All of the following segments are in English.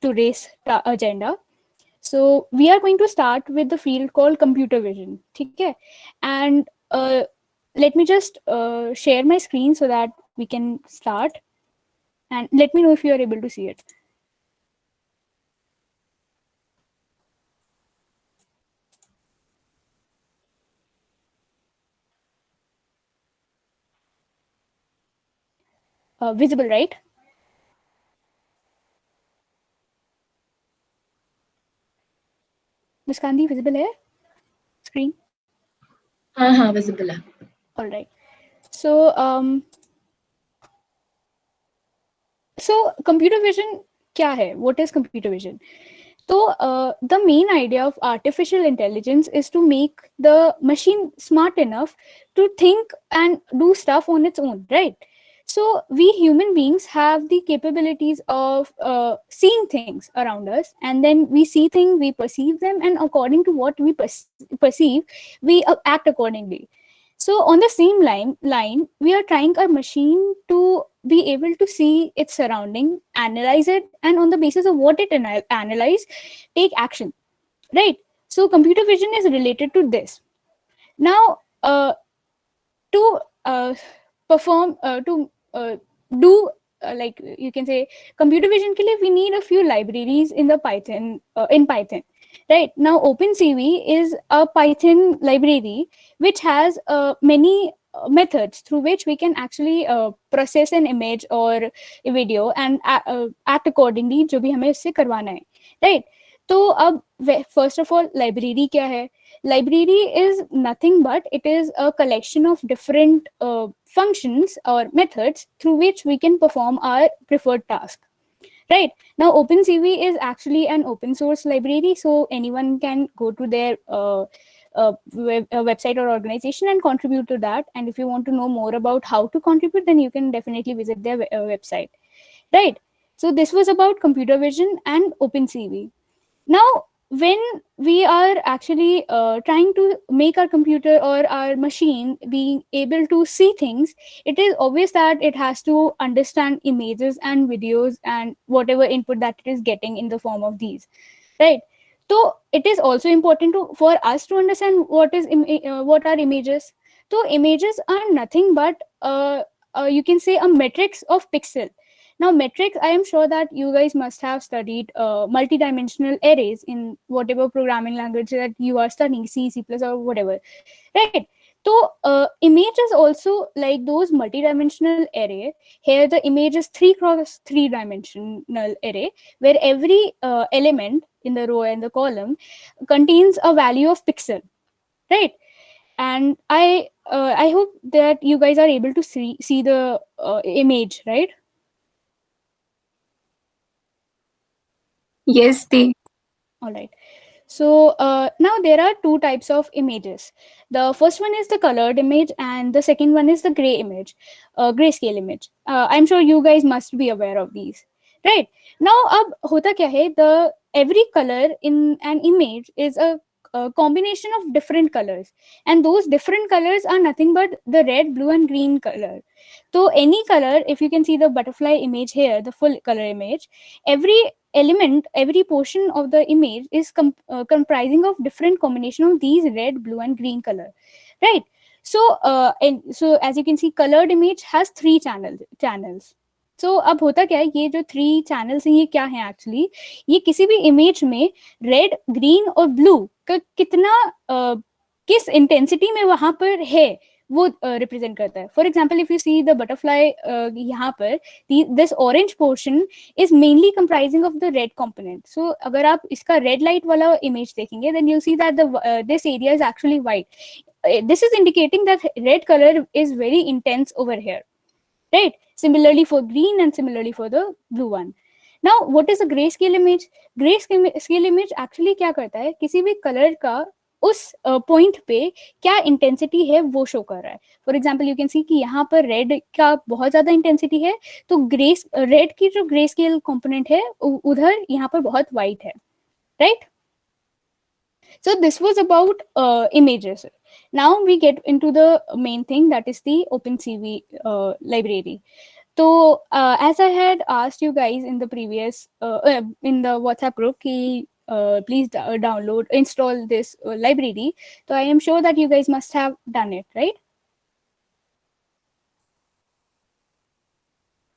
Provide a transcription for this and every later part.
today's agenda. So we are going to start with the field called computer vision. Okay, and let me just share my screen so that we can start. And let me know if you are able to see it. Visible, right? Muskandi, visible है screen? हाँ visible है. All right. So computer vision क्या है? What is computer vision? So the main idea of artificial intelligence is to make the machine smart enough to think and do stuff on its own, right? So we human beings have the capabilities of seeing things around us, and then we see things, we perceive them, and according to what we perceive, we act accordingly. So on the same line, we are trying our machine to be able to see its surrounding, analyze it, and on the basis of what it analyze, take action. Right. So computer vision is related to this. Now, to perform to do like you can say computer vision ke liye we need a few libraries in the Python, right? Now OpenCV is a Python library which has many methods through which we can actually process an image or a video and act accordingly जो भी हमें इससे करवाना है, right? तो अब first of all library क्या है? Library is nothing but it is a collection of different functions or methods through which we can perform our preferred task. Right. Now, OpenCV is actually an open source library, so anyone can go to their website or organization and contribute to that. And if you want to know more about how to contribute, then you can definitely visit their website. Right. So this was about computer vision and OpenCV. Now, when we are actually trying to make our computer or our machine being able to see things, it is obvious that it has to understand images and videos and whatever input that it is getting in the form of these, right? So it is also important for us to understand what are images. So images are nothing but you can say a matrix of pixel. Now, metrics, I am sure that you guys must have studied multidimensional arrays in whatever programming language that you are studying, C, C++, or whatever, right? So, image is also like those multidimensional array. Here, the image is 3 cross 3 dimensional array, where every element in the row and the column contains a value of pixel, right? And I hope that you guys are able to see the image, right? Yes, they. All right. So now there are two types of images. The first one is the colored image, and the second one is the gray image, grayscale image. I'm sure you guys must be aware of these, right? Now, अब होता क्या है? The every color in an image is a combination of different colors, and those different colors are nothing but the red, blue, and green color. So any color, if you can see the butterfly image here, the full color image, every element, every portion of the image is comprising of different combination of these red, blue, and green color, right? So and so as you can see, colored image has three channels. So अब होता क्या है, ये जो three channels हैं ये क्या है एक्चुअली, ये किसी भी इमेज में रेड, ग्रीन और ब्लू का कितना किस इंटेंसिटी में वहां पर है वो रिप्रेजेंट करता है. For example if you see the butterfly यहाँ पर, this orange portion is mainly comprising of the red component. So अगर आप इसका red light वाला image देखेंगे, then you'll see that this area is actually white. This is indicating that red color is very intense over here, right? Similarly for green and similarly for the blue one. Now what is a grayscale image? Grayscale image actually क्या करता है, किसी भी color का उस point पे क्या intensity है वो शो कर रहा है. फॉर एग्जाम्पल यू कैन सी कि यहाँ पर रेड का बहुत ज्यादा इंटेंसिटी है, तो रेड की जो ग्रे स्केल कॉम्पोनेंट है उधर यहाँ पर बहुत वाइट है, right? So this was about images. Now we get into the main thing, that is the OpenCV library. So, as I had asked you guys in the previous in the WhatsApp group, please download, install this library. So, I am sure that you guys must have done it, right?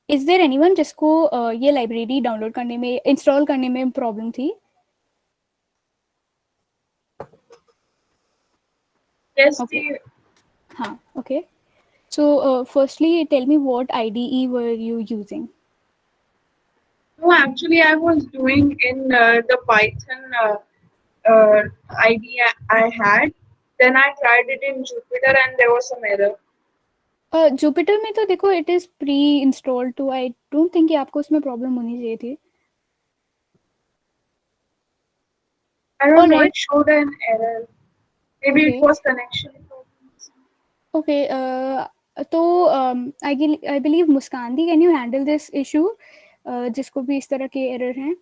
Is there anyone जिसको ये library download करने में, install करने में problem थी? Yes, Okay. हाँ, okay. So, firstly, tell me what IDE were you using? no, actually, I was doing in the Python ID I had. Then I tried it in Jupyter, and there was some error. Jupyter में तो देखो it is pre-installed to, I don't think कि आपको उसमें problem होनी चाहिए थी. I don't know. Alright, It showed an error. Maybe it okay, was connection problems. okay. तो I believe Muskan, can you handle this issue? जिसको भी इस तरह के error हैं.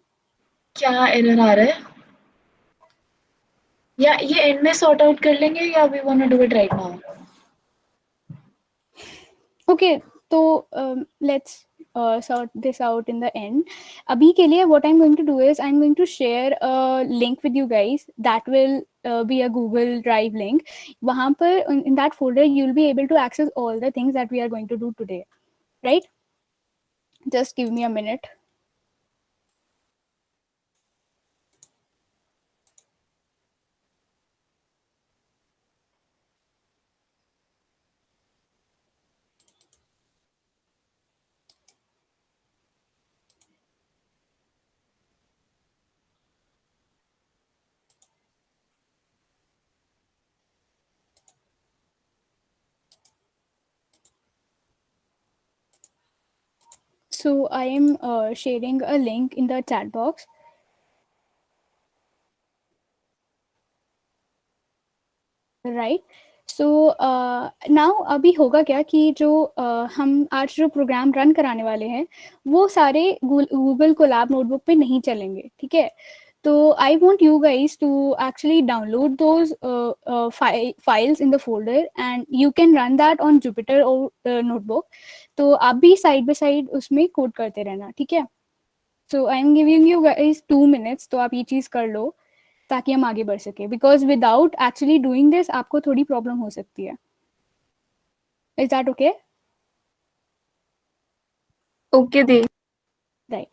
क्या error आ रहा है? या ये end में sort out कर लेंगे या we wanna do it right now? Okay, so let's sort this out in the end. Abhi ke liye, what I'm going to do is I'm going to share a link with you guys that will be a Google Drive link. Wahan par, in that folder, you'll be able to access all the things that we are going to do today, right? Just give me a minute. So I am sharing a link in the chat box. Right. So now अभी होगा क्या कि जो हम आज जो program run कराने वाले हैं वो सारे गूगल कोलैब नोटबुक पे नहीं चलेंगे, ठीक है? तो I want you guys to actually download those files in the folder and you can run that on Jupyter और नोटबुक. तो आप भी साइड बाय साइड उसमें कोड करते रहना, ठीक है? So I am giving you guys 2 minutes, तो आप ये चीज़ कर लो ताकि हम आगे बढ़ सके, because without actually doing this आपको थोड़ी प्रॉब्लम हो सकती है. Is that okay? Okay, Dev. Right.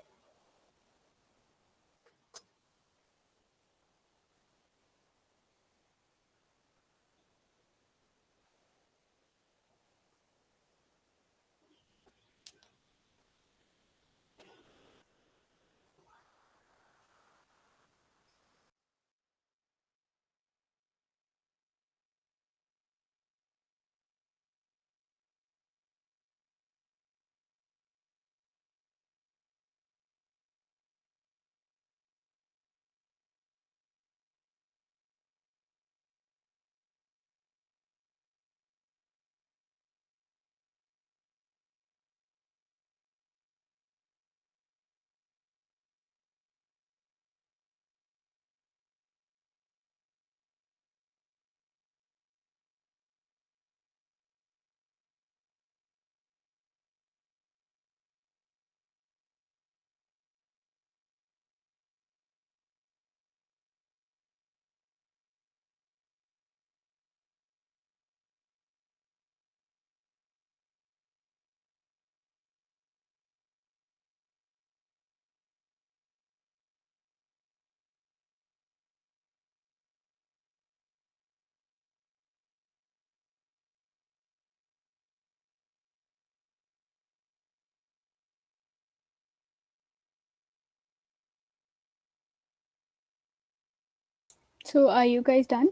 So are you guys done?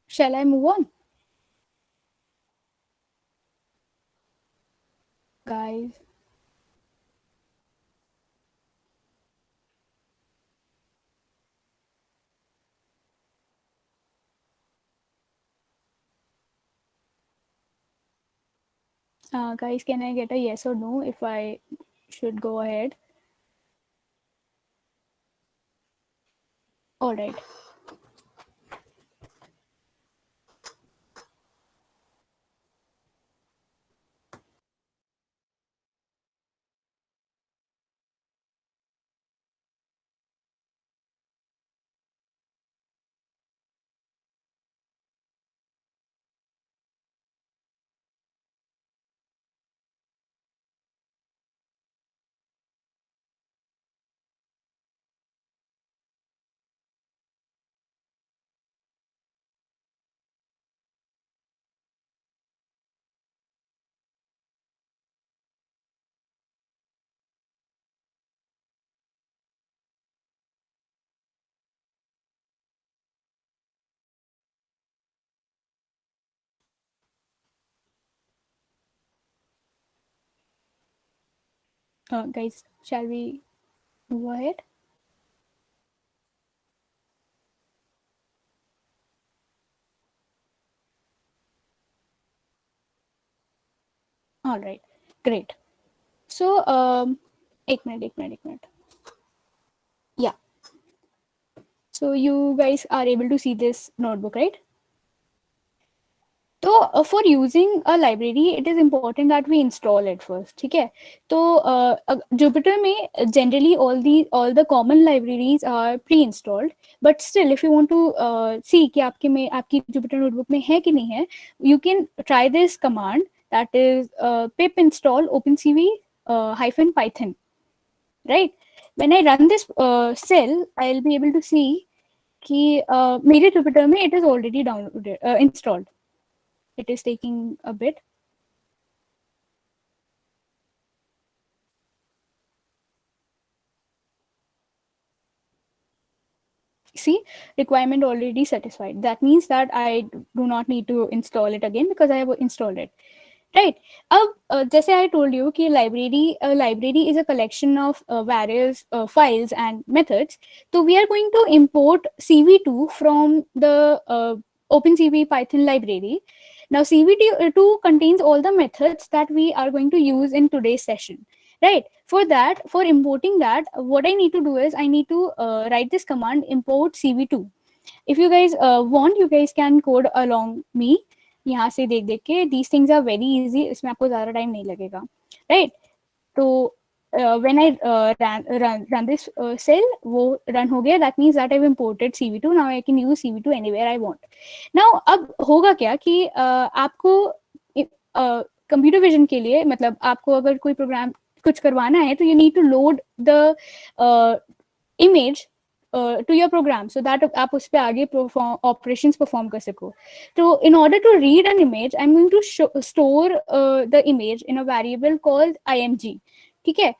Shall I move on, guys? Guys, can I get a yes or no if I should go ahead? All right. Guys, shall we move ahead? All right, great. So, एक minute. Yeah. So you guys are able to see this notebook, right? तो for using a library, it is important that we install it first, ठीक है? तो Jupyter में generally all the common libraries are pre-installed, but still if you want to see कि आपकी Jupyter notebook में है कि नहीं है, you can try this command, that is pip install opencv hyphen python, right? When I run this cell, I'll be able to see कि मेरे Jupyter में it is already downloaded, installed. It is taking a bit. See, requirement already satisfied. That means that I do not need to install it again because I have installed it. Right. अब जैसे I told you कि library is a collection of various files and methods. So we are going to import CV2 from the OpenCV Python library. Now CV2 contains all the methods that we are going to use in today's session. Right. For importing that, what I need to do is I need to write this command import CV2. If you guys want, you guys can code along me. यहाँ से देख के these things are very easy, इसमें आपको ज़्यादा time नहीं लगेगा, right? तो when I run this cell, वो run हो गया. That means that I've imported CV2. Now I can use CV2 anywhere I want. Now अब होगा क्या कि आपको कंप्यूटर विजन के लिए, मतलब आपको अगर कोई प्रोग्राम कुछ करवाना है तो you need to load the image to your program so that आप उस पे आगे operations perform कर सको. तो in order to read an image, I'm going to store the image in a variable called img. ठीक है?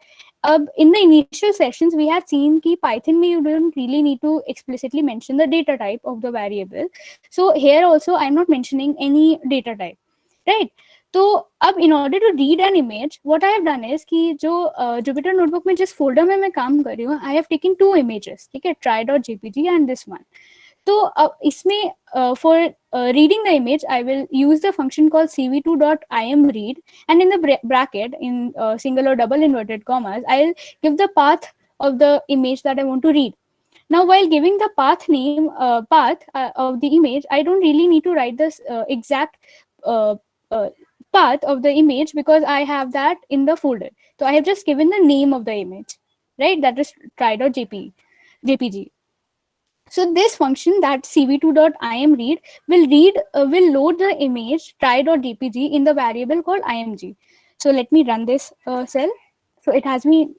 अब in the initial sessions we had seen कि Python में you don't really need to explicitly mention the data type of the variable. So here also I'm not mentioning any data type, right? तो अब in order to read an image, what I have done is कि जो Jupyter notebook में जिस folder में मैं काम कर रही हूँ, I have taken two images, ठीक है, try.jpg and this one. तो इसमें for reading the image, I will use the function called cv2.imread, and in the bracket, in single or double inverted commas, I'll give the path of the image that I want to read. Now, while giving the path name, of the image, I don't really need to write this exact uh, uh, path of the image because I have that in the folder. So I have just given the name of the image, right? That is try.jpg. So this function, that cv2.imread, will load the image try.jpg in the variable called img. So let me run this cell. So it has been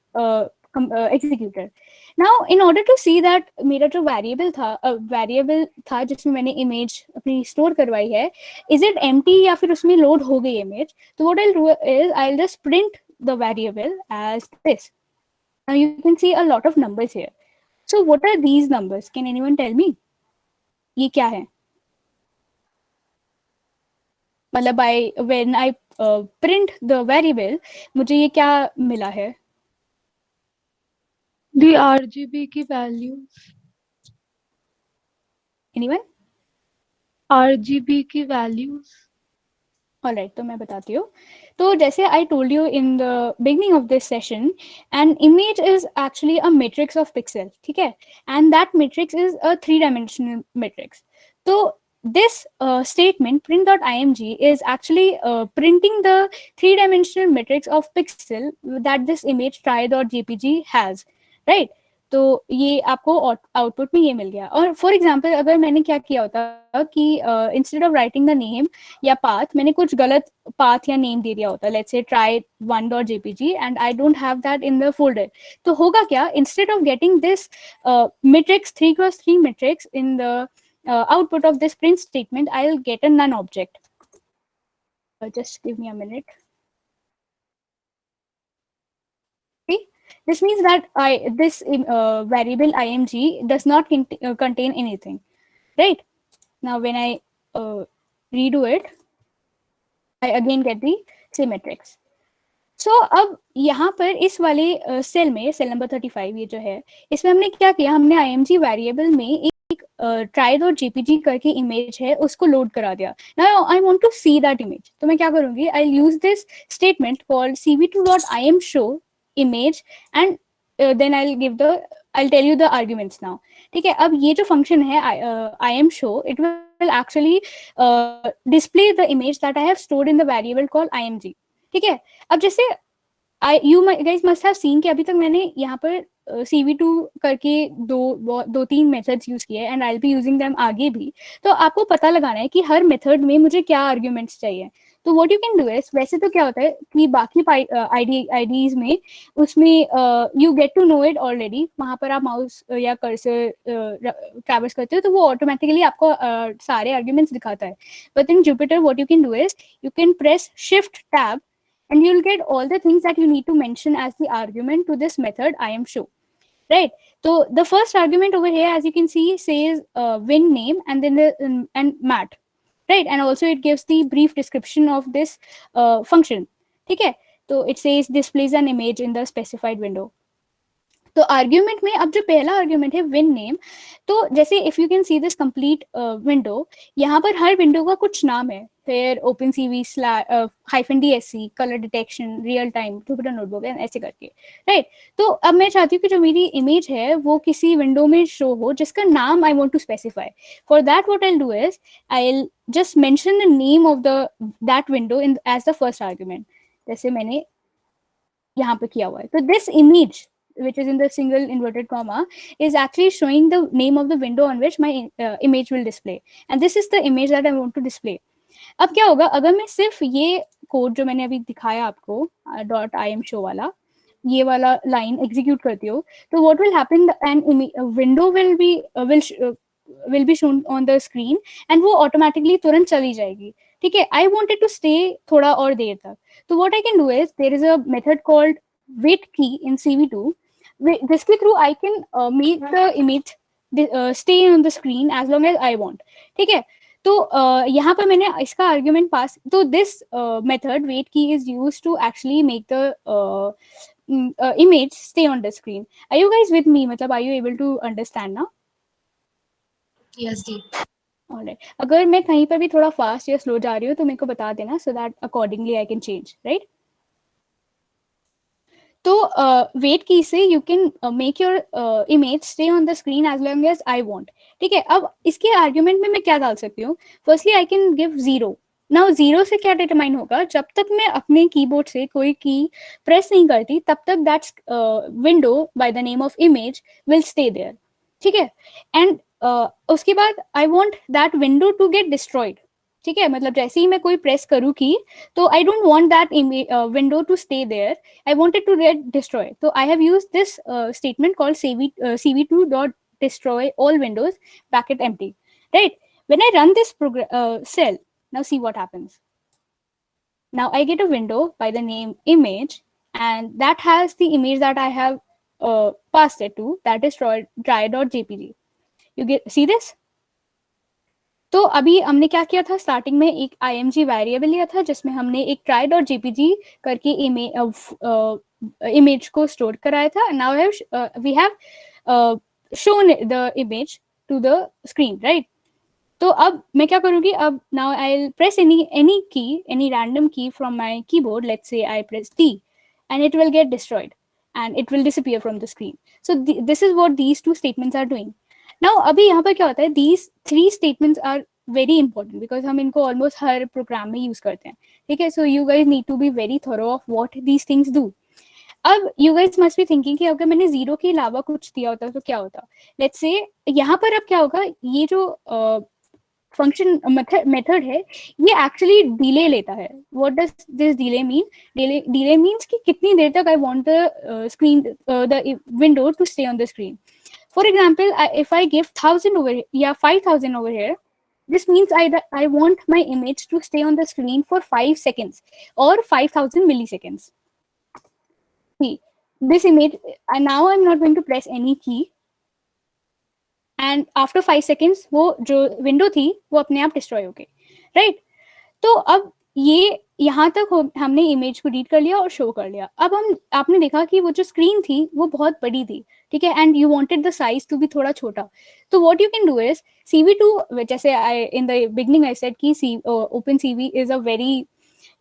executed. Now in order to see that मेरा जो variable था जिसमें मैंने image अपनी store करवाई है, is it empty या फिर उसमें load हो गई image? So what I'll do is I'll just print the variable as this. Now you can see a lot of numbers here. So what are these numbers? Can anyone tell me? ये क्या है? मतलब when I print the variable, मुझे ये क्या मिला है? The RGB की values. Anyone? RGB की values. ऑलराइट, तो मैं बताती हूँ। तो जैसे I told you in the beginning of this session, an image is actually a matrix of pixel, ठीक है, and that matrix is a 3 dimensional matrix. तो this statement print.img is actually printing the 3 dimensional matrix of pixel that this image try.jpg has, right? तो ये आपको output में ये मिल गया. और फॉर एग्जांपल अगर मैंने क्या किया होता कि instead of writing the name या पाथ, मैंने कुछ गलत पाथ या नेम दे दिया होता, let's say try1.jpg, and I don't have that in the folder. तो होगा क्या, instead of getting this matrix 3x3 matrix in the output of this print statement, I'll get a none object. Just give me a minute. See, this means that this variable img does not contain anything, right? Now when I redo it, I again get the same matrix. सो अब यहाँ पर इस वाले cell में, cell number 35 ये जो है, इसमें हमने क्या किया, हमने img वेरिएबल में एक try.jpg करके इमेज है उसको लोड करा दिया. Now I want to see that image, तो मैं क्या करूंगी, I use this statement called cv2.imshow image and then I'll tell you the arguments now. ठीक है, अब ये जो फंक्शन है imshow, it will actually display the image that I have stored in the variable called img. ठीक है, अब जैसे you guys must have seen कि अभी तक मैंने यहाँ पर cv2 करके दो तीन मेथड्स यूज किए, and I be using them आगे भी. तो आपको पता लगाना है कि हर मेथड में मुझे क्या आर्ग्यूमेंट्स चाहिए. तो what you can do is, वैसे तो क्या होता है कि बाकी आईडीज में उसमें you get to know it already, वहां पर आप माउस या कर्सर ट्रैवर्स करते हो तो वो ऑटोमेटिकली आपको सारे आर्ग्यूमेंट्स दिखाता है. But in Jupiter what you can do is, you can press shift tab and you'll get all the things that you need to mention as the argument to this method imshow, right? So the first argument over here, as you can see, says win name and then and mat, right? And also it gives the brief description of this function. ठीक है, तो it says displays an image in the specified window. तो argument में अब जो पहला argument है win name, तो जैसे if you can see this complete window, यहाँ पर हर विंडो का कुछ नाम है, फिर open CV -DSC, colour detection, real time, Jupyter notebook, ऐसे करके, राइट? तो अब मैं चाहती हूँ कि जो मेरी इमेज है वो किसी विंडो में शो हो जिसका नाम I want to specify. For that what I will do is, I will just mention the name of that window in as the first argument, जैसे मैंने यहाँ पे किया हुआ है. तो this image which is in the single inverted comma is actually showing the name of the window on which my image will display, and this is the image that I want to display. अब क्या होगा अगर मैं सिर्फ ये code जो मैंने अभी दिखाया आपको .imshow वाला, ये वाला लाइन एग्जीक्यूट करती हो, तो what will happen, an window will be shown on the screen and वो ऑटोमेटिकली तुरंत चली जाएगी. ठीक है, आई वांटेड टू स्टे थोड़ा और देर तक, तो what I can do is there is a method called wait key in cv2. जिसके through I can make the image stay on the screen as long as I want. ठीक है, तो यहाँ पर मैंने इसका आर्ग्यूमेंट पास, तो this method wait key is used to actually make the image stay on the screen. Are you guys with me? मतलब are you able to understand now? Yes, जी. Alright. अगर मैं कहीं पर भी थोड़ा फास्ट या स्लो जा रही हूँ तो मेरे को बता देना, so that accordingly I can change, right? तो वेट की से you can make your image stay on the screen as long as I want. ठीक है, अब इसके आर्ग्यूमेंट में मैं क्या डाल सकती हूँ, firstly I can give 0. Now 0 से क्या डिटरमाइन होगा, जब तक मैं अपने कीबोर्ड से कोई की प्रेस नहीं करती तब तक that's window by the name of image will stay there. ठीक है, एंड उसके बाद I want that window to get destroyed. ठीक है, मतलब जैसे ही मैं कोई प्रेस करूँ की, तो I don't want that window to stay there, I want it to get destroy. तो I have used this statement called cv2.destroy all windows bracket empty, right? When I run this cell, now see what happens. Now I get a window by the name image, and that has the image that I have passed it to, that is try.jpg. You see this? तो अभी हमने क्या किया था, starting में एक img variable लिया था जिसमें हमने एक try.jpg करके इमेज को स्टोर कराया था. Now we have shown the image to the screen, right? तो अब मैं क्या करूँगी, अब now I'll press any key, any random key from my keyboard. Let's say I press T, and it will get destroyed and it will disappear from the screen. So this is what these two statements are doing. Now अभी यहाँ पर क्या होता है, these three statements are very important because हम इनको almost हर program में use करते हैं, ठीक है. So you guys need to be very thorough of what these things do. अब you guys must be thinking कि अगर मैंने जीरो के अलावा कुछ दिया होता तो क्या होता. Let's say यहाँ पर अब क्या होगा, ये जो फंक्शन मेथड है ये एक्चुअली डिले लेता है. What does this delay mean? Delay means कि कितनी देर तक I want the screen the window to stay on the screen. For example, if I give 1000 over या 5000 over here, this means I want my image to stay on the screen for 5 seconds or 5000 milliseconds. See, this image, and now I'm not going to press any key, and after 5 seconds वो जो window थी वो अपने आप destroy हो गई, right. तो अब ये यहाँ तक हमने इमेज को रीड कर लिया और शो कर लिया. अब आपने देखा कि वो जो स्क्रीन थी वो बहुत बड़ी थी, ठीक है, and you wanted the size to be थोड़ा छोटा. तो what you can do is CV2, जैसे I in the beginning I said कि open CV is a very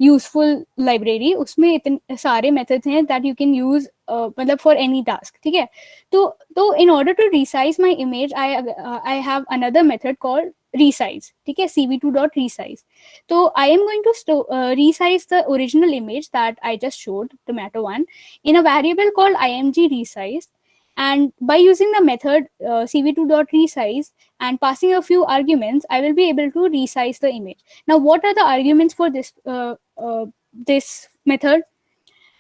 useful library. उसमें इतने सारे मेथड्स हैं दैट यू कैन यूज मतलब फॉर एनी टास्क, ठीक है. तो in order to resize my image I have another method called resize, ठीक है, CV2.resize. तो I am going to resize the original image that I just showed, the matter one, in a variable called img resize. And by using the method CV2.resize and passing a few arguments, I will be able to resize the image. Now, what are the arguments for this method?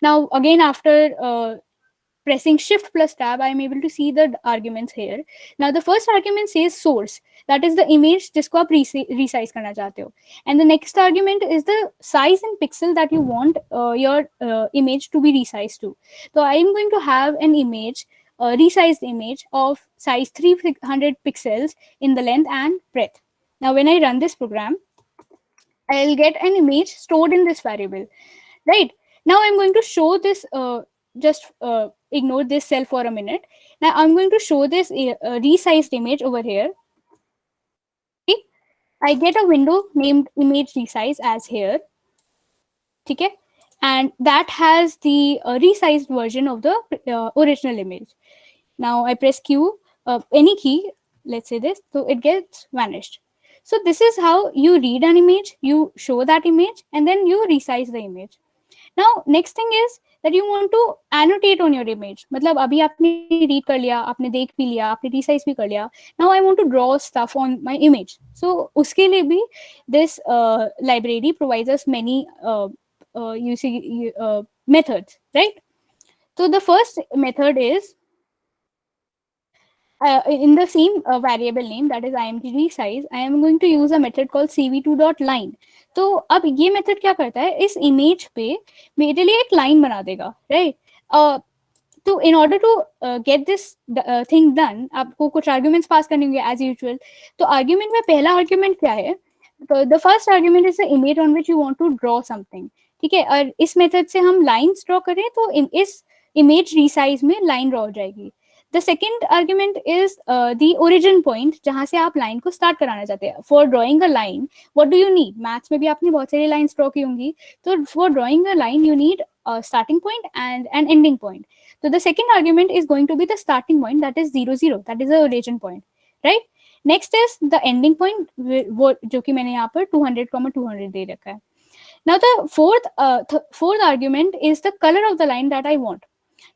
Now, again, after pressing Shift plus Tab, I am able to see the arguments here. Now, the first argument says source, that is the image जिसको आप resize करना चाहते हो. And the next argument is the size in pixel that you want your image to be resized to. So I am going to have an image, a resized image of size 300 pixels in the length and breadth. Now, when I run this program, I'll get an image stored in this variable, right? Now, I'm going to show this, just ignore this cell for a minute. Now, I'm going to show this resized image over here. Okay? I get a window named image resize as here. Okay? And that has the resized version of the original image. Now, I press Q, any key, let's say this, so it gets vanished. So this is how you read an image, you show that image, and then you resize the image. Now, next thing is that you want to annotate on your image. मतलब अभी आपने read कर लिया, आपने देख भी लिया, आपने resize भी कर लिया. Now I want to draw stuff on my image. So उसके लिए भी this library provides us many methods, right? So the first method is in the same variable name, that is img resize, I am going to use a method called CV2.line. तो अब ये method क्या करता है, इस image पे मेरे लिए एक लाइन बना देगा, राइट. तो in order to get this thing done, आपको कुछ आर्ग्यूमेंट्स पास करने होंगे एज यूजुअल. तो आर्ग्यूमेंट में पहला आर्ग्यूमेंट क्या है, तो the first argument is the image on which you want to draw something, ठीक है. और इस मेथड से हम लाइंस ड्रॉ करें तो इस इमेज रिसाइज में लाइन ड्रॉ हो जाएगी. The second argument is the origin point, जहाँ से आप लाइन को स्टार्ट कराना चाहते हैं. For drawing a line, what do you need? Maths में भी आपने बहुत सारी लाइन्स ड्रॉ की होंगी. तो for drawing a line, you need a starting point and an ending point. So the second argument is going to be the starting point, that is 0, 0. That is the origin point, right? Next is the ending point, जो कि मैंने यहाँ पर 200, 200 दे रखा है. Now the fourth argument is the color of the line that I want.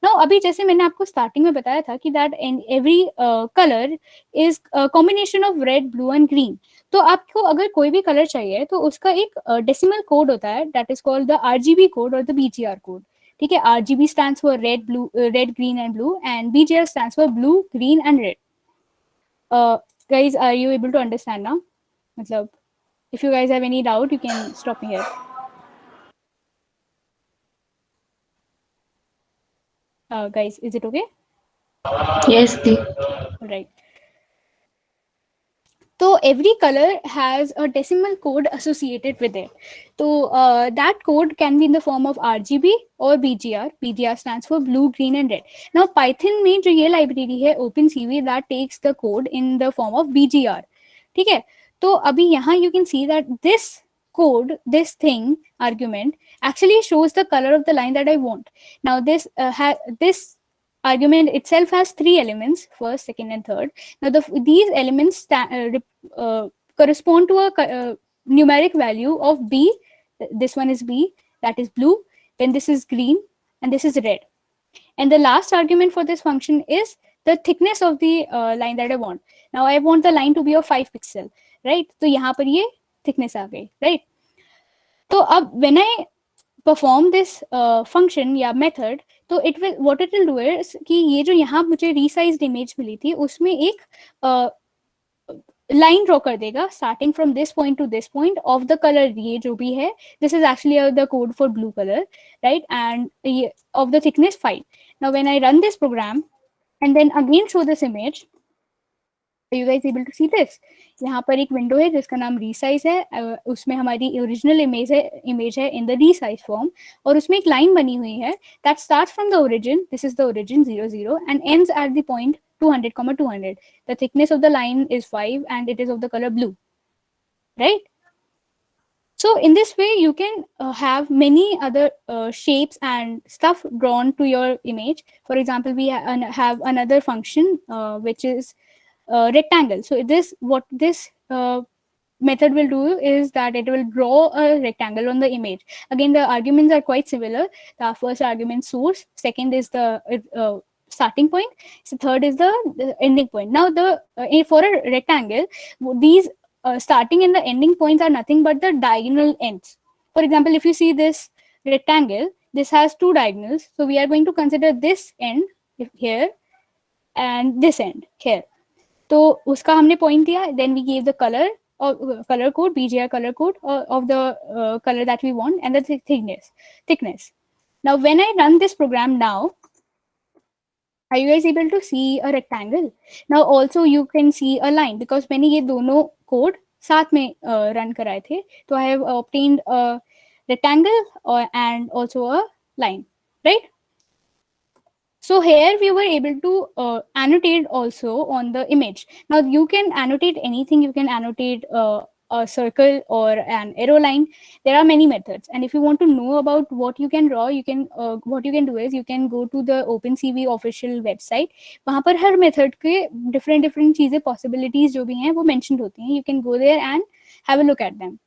Now, अभी जैसे मैंने आपको स्टार्टिंग में बताया था कि that every colour is combination of red, blue and green. तो आपको अगर कोई भी कलर चाहिए तो उसका एक डेसिमल कोड होता है, that is called the RGB code और द BGR कोड, ठीक है. RGB stands for red, blue, red, green and blue, and BGR stands for blue, green and red. Guys, are you able to understand now? मतलब if you guys have any doubt, you can stop me here. Guys, is it okay? Yes, Di. Right. So every color has a decimal code associated with it. So that code can be in the form of RGB or BGR. BGR stands for blue, green and red. Now Python में जो ये library है OpenCV, that takes the code in the form of BGR. ठीक है. तो अभी यहाँ you can see that this code, this thing, argument actually shows the color of the line that I want. Now this this argument itself has 3 elements, first, second, and third. Now these elements correspond to a numeric value of B. This one is B, that is blue. Then this is green, and this is red. And the last argument for this function is the thickness of the line that I want. Now I want the line to be of 5 pixel, right? तो यहाँ पर ये thickness आ गई, right? तो अब when I perform this function या method, तो it will what it will do is कि ये जो यहाँ मुझे resized image मिली थी उसमें एक line draw कर देगा starting from this point to this point of the color ये जो भी है, this is actually the code for blue color, right? And of the thickness 5. Now when I run this program and then again show this image, are you guys able to see this? यहाँ पर एक window है जिसका नाम resize है, उसमें हमारी original image है in the resize form, और उसमें एक लाइन बनी हुई है that starts from the origin, this is the origin 0 0, and ends at the point 200 200. The thickness of the line is 5 and it is of the color blue, right? So in this way you can have many other shapes and stuff drawn to your image. For example, we have another function which is rectangle. So what this method will do is that it will draw a rectangle on the image. Again, the arguments are quite similar. The first argument source, second is the starting point, so third is the ending point. Now for a rectangle, these starting and the ending points are nothing but the diagonal ends. For example, if you see this rectangle, this has 2 diagonals, so we are going to consider this end here and this end here. तो उसका हमने point दिया, then we gave the color or color code, BGR color code of the color that we want, and the thickness. Now when I run this program now, are you guys able to see a rectangle? Now also you can see a line because मैंने ये दोनों code साथ में run कराए थे, तो I have obtained a rectangle and also a line, right? So here we were able to annotate also on the image. Now you can annotate anything. You can annotate a circle or an arrow line. There are many methods. And if you want to know about what you can draw, you can what you can do is you can go to the OpenCV official website. वहाँ पर हर method के different चीजें possibilities जो भी हैं वो mentioned होती हैं. You can go there and have a look at them.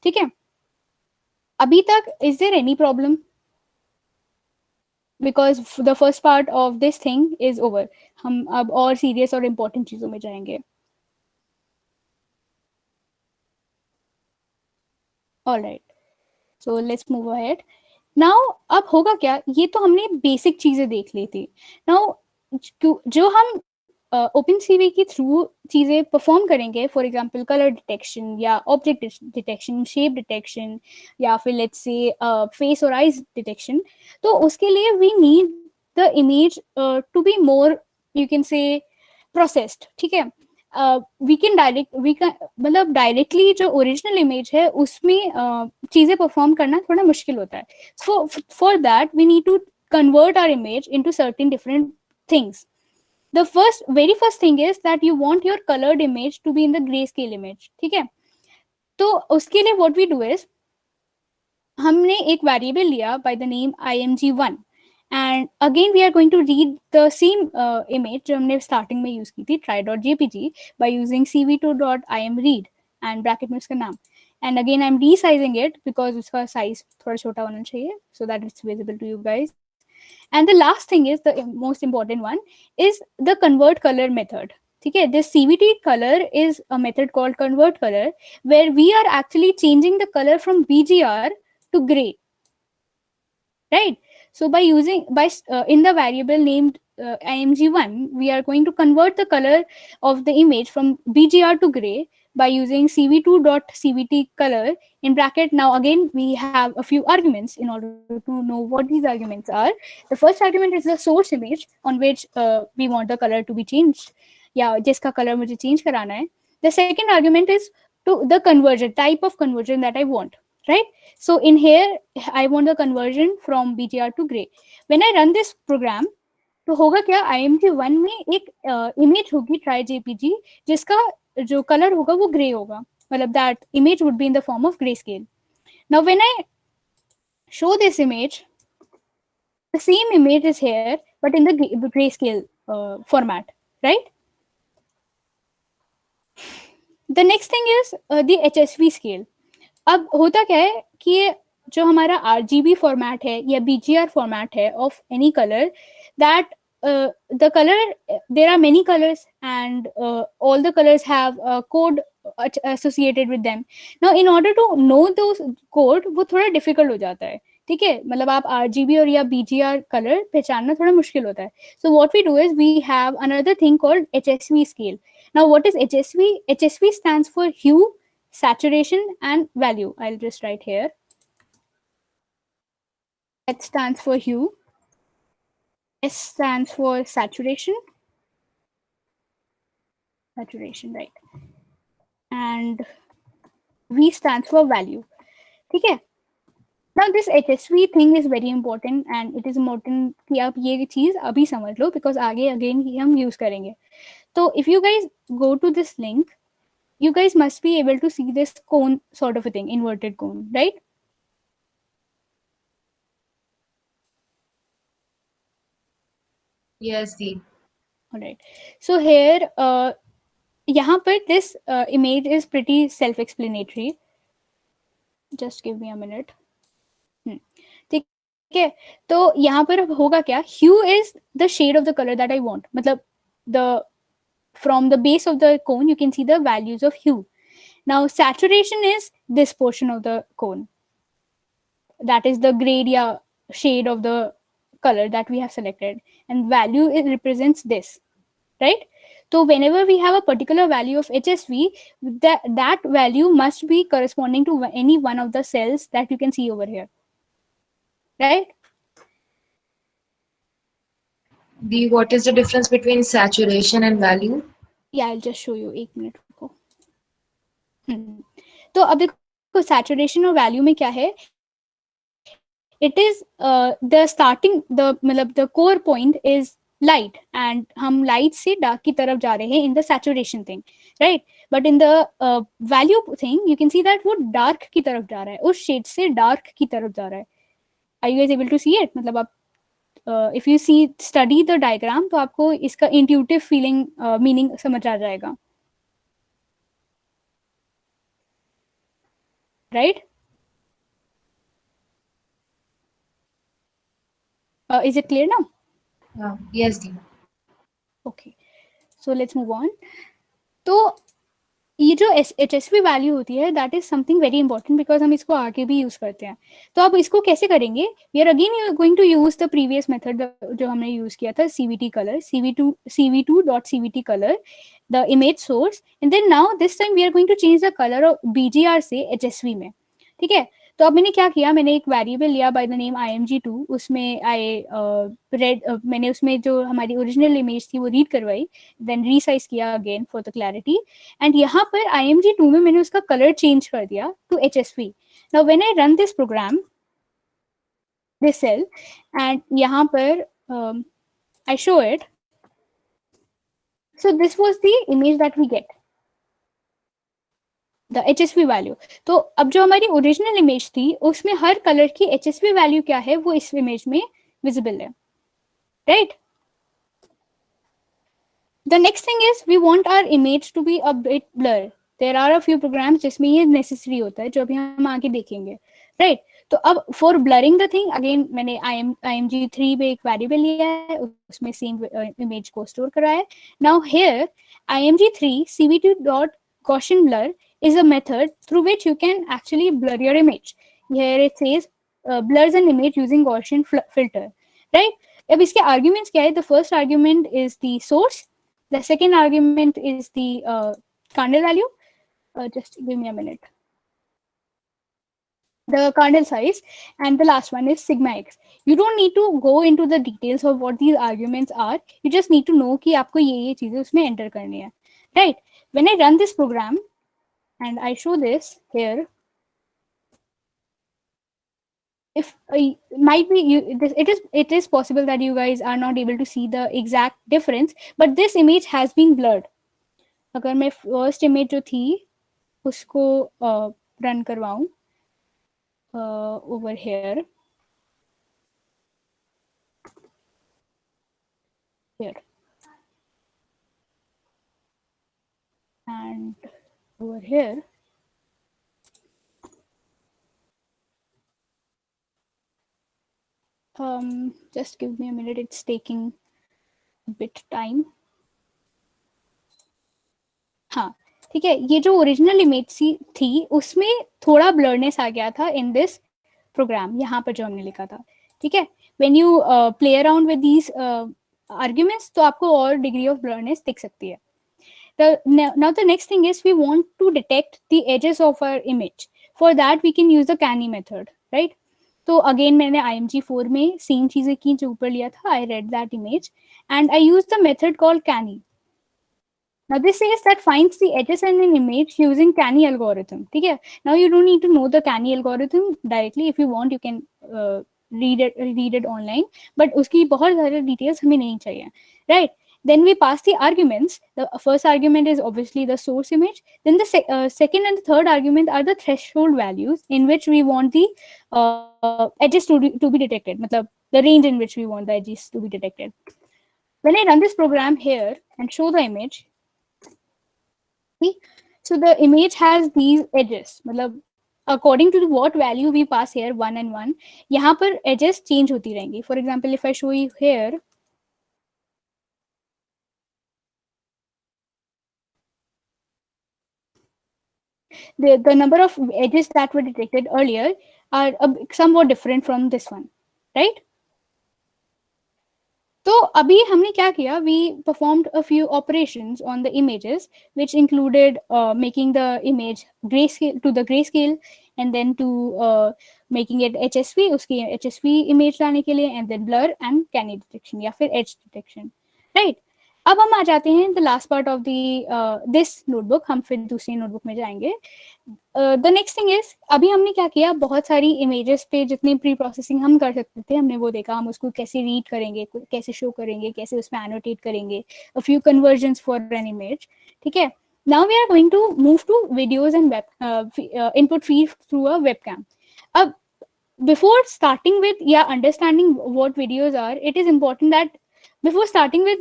ठीक है? अभी तक is there any problem? Because the first part of this thing is over. हम अब और serious और important चीजों में जाएंगे. All right. So let's move ahead. Now अब होगा क्या? ये तो हमने basic चीजें देख ली थी. Now जो हम OpenCV के थ्रू चीजें परफॉर्म करेंगे, फॉर एग्जांपल कलर डिटेक्शन या ऑब्जेक्ट डिटेक्शन, शेप डिटेक्शन या फिर लेट्स से फेस और आईज डिटेक्शन, तो उसके लिए we need the image to be more you can say processed. ठीक है, वी कैन मतलब डायरेक्टली जो ओरिजिनल इमेज है उसमें चीजें परफॉर्म करना थोड़ा मुश्किल होता है. For that we need to convert our image into certain different things. The very first thing is that you want your colored image to be in the grayscale image. ठीक है, तो उसके लिए what we do is हमने एक variable लिया by the name img1 and again we are going to read the same image जो हमने starting में use की थी try.jpg by using cv2.imread and bracket में उसका नाम, and again I'm resizing it because उसका size थोड़ा छोटा होना चाहिए so that it's visible to you guys. And the last thing is the most important one is the convert color method. Okay, this CVT color is a method called convert color where we are actually changing the color from BGR to gray, right? So by using in the variable named img1 we are going to convert the color of the image from BGR to gray by using cv2.cvt color in bracket. Now again we have a few arguments in order to know what these arguments are. The first argument is the source image on which we want the color to be changed, या जिसका color मुझे change कराना है. The second argument is to the conversion, type of conversion that I want, right? So in here I want the conversion from BGR to gray. When I run this program, तो होगा क्या, img1 में एक image होगी try.jpg जिसका जो color होगा वो gray होगा. मतलब that image would be in the form of grayscale. Now when I show this image, the same image is here but in the grayscale format, right? The next thing is the HSV scale. अब होता क्या है कि ये जो हमारा RGB format है या BGR फॉर्मेट है of any colour, that the color, there are many colors and all the colors have a code associated with them. Now in order to know those code, वो थोड़ा difficult हो जाता है, ठीक है? मतलब आप RGB और या BGR कलर पहचानना थोड़ा मुश्किल होता है. So what we do is we have another thing called HSV scale. Now what is HSV? HSV stands for hue, saturation and value. I'll just write here. H stands for hue, S stands for saturation, right, and V stands for value. ठीक है? Now this HSV thing is very important and it is important कि आप ये चीज अभी समझ लो because आगे again ही हम use करेंगे. So if you guys go to this link, you guys must be able to see this cone sort of a thing, inverted cone, right? Yes, the. All right. So here, यहाँ पर this image is pretty self-explanatory. Just give me a minute. ठीक है, तो यहाँ पर होगा क्या? Hue is the shade of the color that I want. मतलब the from the base of the cone you can see the values of hue. Now saturation is this portion of the cone. That is the grade या shade of the color that we have selected, and value it represents this, right? So whenever we have a particular value of HSV, that value must be corresponding to any one of the cells that you can see over here, right? The what is the difference between saturation and value? Yeah, I'll just show you. 1 minute रुको. तो अब देखो saturation और value में क्या है? It is the starting, the मतलब the core point is light and हम light से dark की तरफ जा रहे हैं in the saturation thing, right? But in the value thing you can see that वो dark की तरफ जा रहा है, उस shade से dark की तरफ जा रहा है. Are you guys able to see it? मतलब आप if you study the diagram तो आपको इसका intuitive feeling meaning समझ आ जाएगा, right? Is it clear now? Yes, the. Okay, so let's move on. तो ये जो HSV वैल्यू होती है that is something very important because हम इसको आगे भी यूज करते हैं. तो आप इसको कैसे करेंगे? We are again going to use the previous method जो हमने यूज किया था, CVT colour, cv2.cvt colour, the image source, and then now this time we are going to change the colour of BGR से HSV में. ठीक है, तो अब मैंने क्या किया, मैंने एक वेरिएबल लिया बाय द नेम img2, उसमें मैंने उसमें जो हमारी ओरिजिनल इमेज थी वो रीड करवाई, देन रीसाइज किया again for the clarity, and यहाँ पर img2 में मैंने उसका कलर चेंज कर दिया to HSV. Now when I run this program, this cell, and यहाँ पर I show it, so this was the image that we get, the HSV value. तो अब जो हमारी ओरिजिनल इमेज थी उसमें हर कलर की HSV वैल्यू क्या है वो इस इमेज में विजिबल है, right? The next thing is we want our image to be a bit blur. There are a few programmes जिसमें ये नेसेसरी होता है जो अभी हम आगे देखेंगे, राइट? तो अब for blurring the thing again मैंने img3 में एक वेरिएबल लिया है, उसमें सेम इमेज को स्टोर करा है. Now here img3 cv2.gaussian blur is a method through which you can actually blur your image. Here it says blurs an image using Gaussian filter, right? अब इसके arguments क्या है? The first argument is the source, the second argument is the kernel value, just give me a minute, the kernel size, and the last one is sigma x. You don't need to go into the details of what these arguments are, you just need to know कि आपको ये चीजें उसमें enter करनी है, right? When I run this program and I show this here, if might be it is possible that you guys are not able to see the exact difference, but this image has been blurred. अगर मैं first image जो थी उसको run करवाऊं over here. And over here, just give me a minute, it's taking a bit time. हाँ ठीक है, ये जो ओरिजिनल इमेज थी उसमें थोड़ा ब्लरनेस आ गया था इन दिस प्रोग्राम, यहाँ पर जो हमने लिखा था, ठीक है. When you play around with these arguments तो आपको और डिग्री ऑफ ब्लरनेस दिख सकती है. Now the next thing is we want to detect the edges of our image. For that we can use the canny method, right? तो again मैंने IMG4 में same चीजें की जो ऊपर लिया था. I read that image and I used the method called canny. Now this says that finds the edges in an image using canny algorithm. ठीक है. Now you don't need to know the canny algorithm directly. If you want, you can read it online. But उसकी बहुत सारे details हमें नहीं चाहिए, right? Then we pass the arguments. The first argument is obviously the source image. Then the second and the third argument are the threshold values in which we want the edges to be detected. मतलब the range in which we want the edges to be detected. When I run this program here and show the image, see, so the image has these edges. मतलब according to what value we pass here, 1 and 1, यहाँ पर edges change होती रहेंगी. For example, if I show you here, the number of edges that were detected earlier are somewhat different from this one, right? तो अभी हमने क्या किया, we performed a few operations on the images which included making the image grayscale to the grayscale and then to making it HSV, उसकी HSV image लाने के लिए, and then blur and canny detection या फिर edge detection, right? अब हम आ जाते हैं the last part of the this notebook. हम फिर दूसरी नोटबुक में जाएंगे. द नेक्स्ट थिंग इज, अभी हमने क्या किया, बहुत सारी इमेजेस पे जितनी प्री प्रोसेसिंग हम कर सकते थे हमने वो देखा. हम उसको कैसे रीड करेंगे, कैसे शो करेंगे, कैसे उसमें एनोटेट करेंगे, a few conversions for an image, ठीक है. Now we are going to move to videos and web input feed through a webcam. अब before starting with understanding what videos are, it is important that before starting with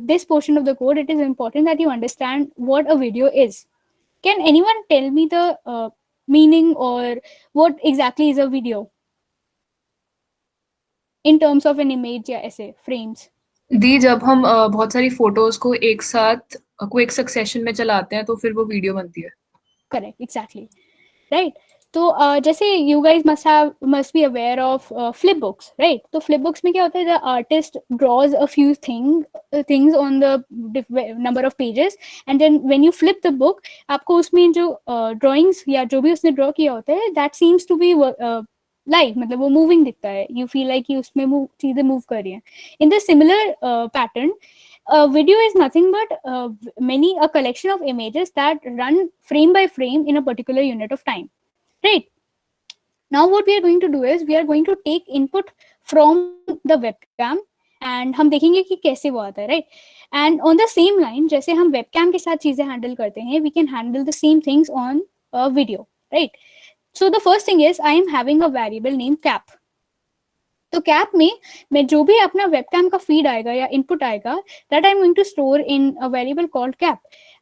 this portion of the code, it is important that you understand what a video is. Can anyone tell me the meaning or what exactly is a video in terms of an image या ऐसे frames? दी, जब हम बहुत सारी photos को एक साथ quick succession में चलाते हैं तो फिर वो वीडियो बनती है. Correct, exactly, right. तो जैसे you guys must be aware of flip books, right? तो flip books में क्या होता है, the artist draws a few things on the number of pages and then when you flip the book, आपको उसमें जो drawings या जो भी उसने draw किया होता है, that seems to be live, मतलब वो moving दिखता है. You feel like कि उसमें चीजें move कर रही हैं. In the similar pattern, video is nothing but a collection of images that run frame by frame in a particular unit of time. Right. Now what we are going to do is we are going to take input from the webcam and हम देखेंगे कि कैसे वो आता है, right? And on the same line, जैसे हम webcam के साथ चीजें handle करते हैं, we can handle the same things on a video, right? So the first thing is I am having a variable named cap. तो कैप में मैं जो भी अपना वेबकैम का फीड आएगा या इनपुट आएगा, that I am going to store in a variable called cap.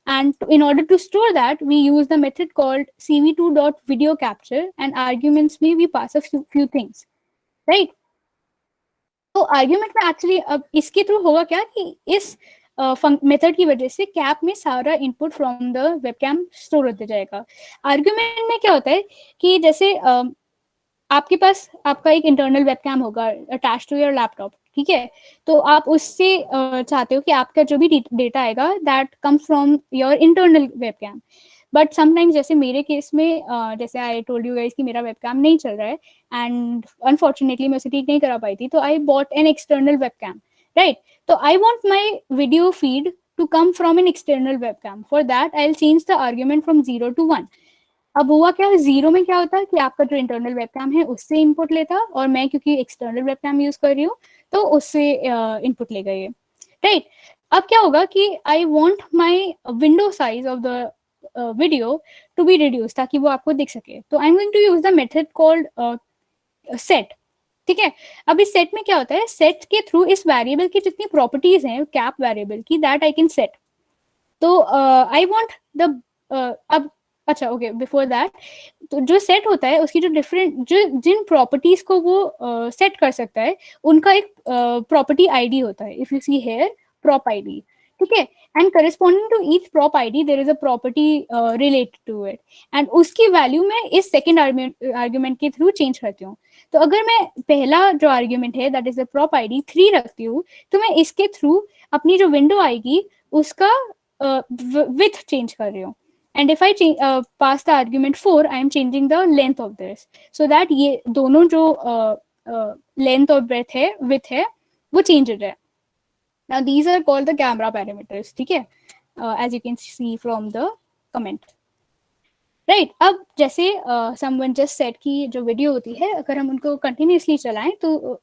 And in order to store that, we use the method called cv2.videoCapture and arguments में we pass a few things, right? तो argument में actually अब इसके through होगा क्या कि इस method की वजह से कैप में सारा input from the webcam store होते जाएगा. आर्ग्यूमेंट में क्या होता है कि जैसे आपके पास आपका एक इंटरनल वेबकैम होगा अटैच टू योर लैपटॉप, ठीक है. तो आप उससे चाहते हो कि आपका जो भी डेटा आएगा that comes from your internal webcam. But sometimes जैसे मेरे केस में जैसे आई टोल्ड यू गाइस कि मेरा वेबकैम नहीं चल रहा है एंड अनफॉर्चुनेटली मैं उसे ठीक नहीं करा पाई थी, तो I bought an external webcam, right. तो I want my video feed to come from an external webcam. For that I will change the argument from 0 to 1. अब हुआ क्या, 0 में क्या होता है कि आपका जो इंटरनल वेबकैम है उससे इनपुट लेता, और मैं क्योंकि एक्सटर्नल वेबकैम यूज कर रही हूँ तो उससे इनपुट लेगा ये, राइट. अब क्या होगा कि आई want my window size of the video to be reduced ताकि वो आपको दिख सके. तो I'm going to use the method called set. ठीक है. अब इस सेट में क्या होता है, सेट के थ्रू इस वेरिएबल की जितनी प्रॉपर्टीज हैं कैप वेरिएबल की, दैट आई कैन सेट. तो आई वांट द अब अच्छा ओके बिफोर दैट, तो जो सेट होता है उसकी जो डिफरेंट जो जिन प्रॉपर्टीज को वो सेट कर सकता है उनका एक प्रॉपर्टी आईडी होता है. If you see here prop id, ठीक है, and corresponding to each prop id there is a property related to it, and उसकी वैल्यू मैं इस सेकंड आर्ग्यूमेंट के थ्रू चेंज करती हूँ. तो अगर मैं पहला जो आर्ग्यूमेंट है that is the prop id 3 रखती हूँ, तो मैं इसके थ्रू अपनी जो विंडो आएगी उसका width चेंज कर रही हूँ. And if I pass the argument 4, I am changing the length of this, so that ये दोनों जो length और breadth है, width है, वो changed है. Now these are called the camera parameters, ठीक है, as you can see from the comment. Right. अब जैसे समवन जस्ट सेट की जो वीडियो होती है, अगर हम उनको कंटिन्यूसली चलाएं तो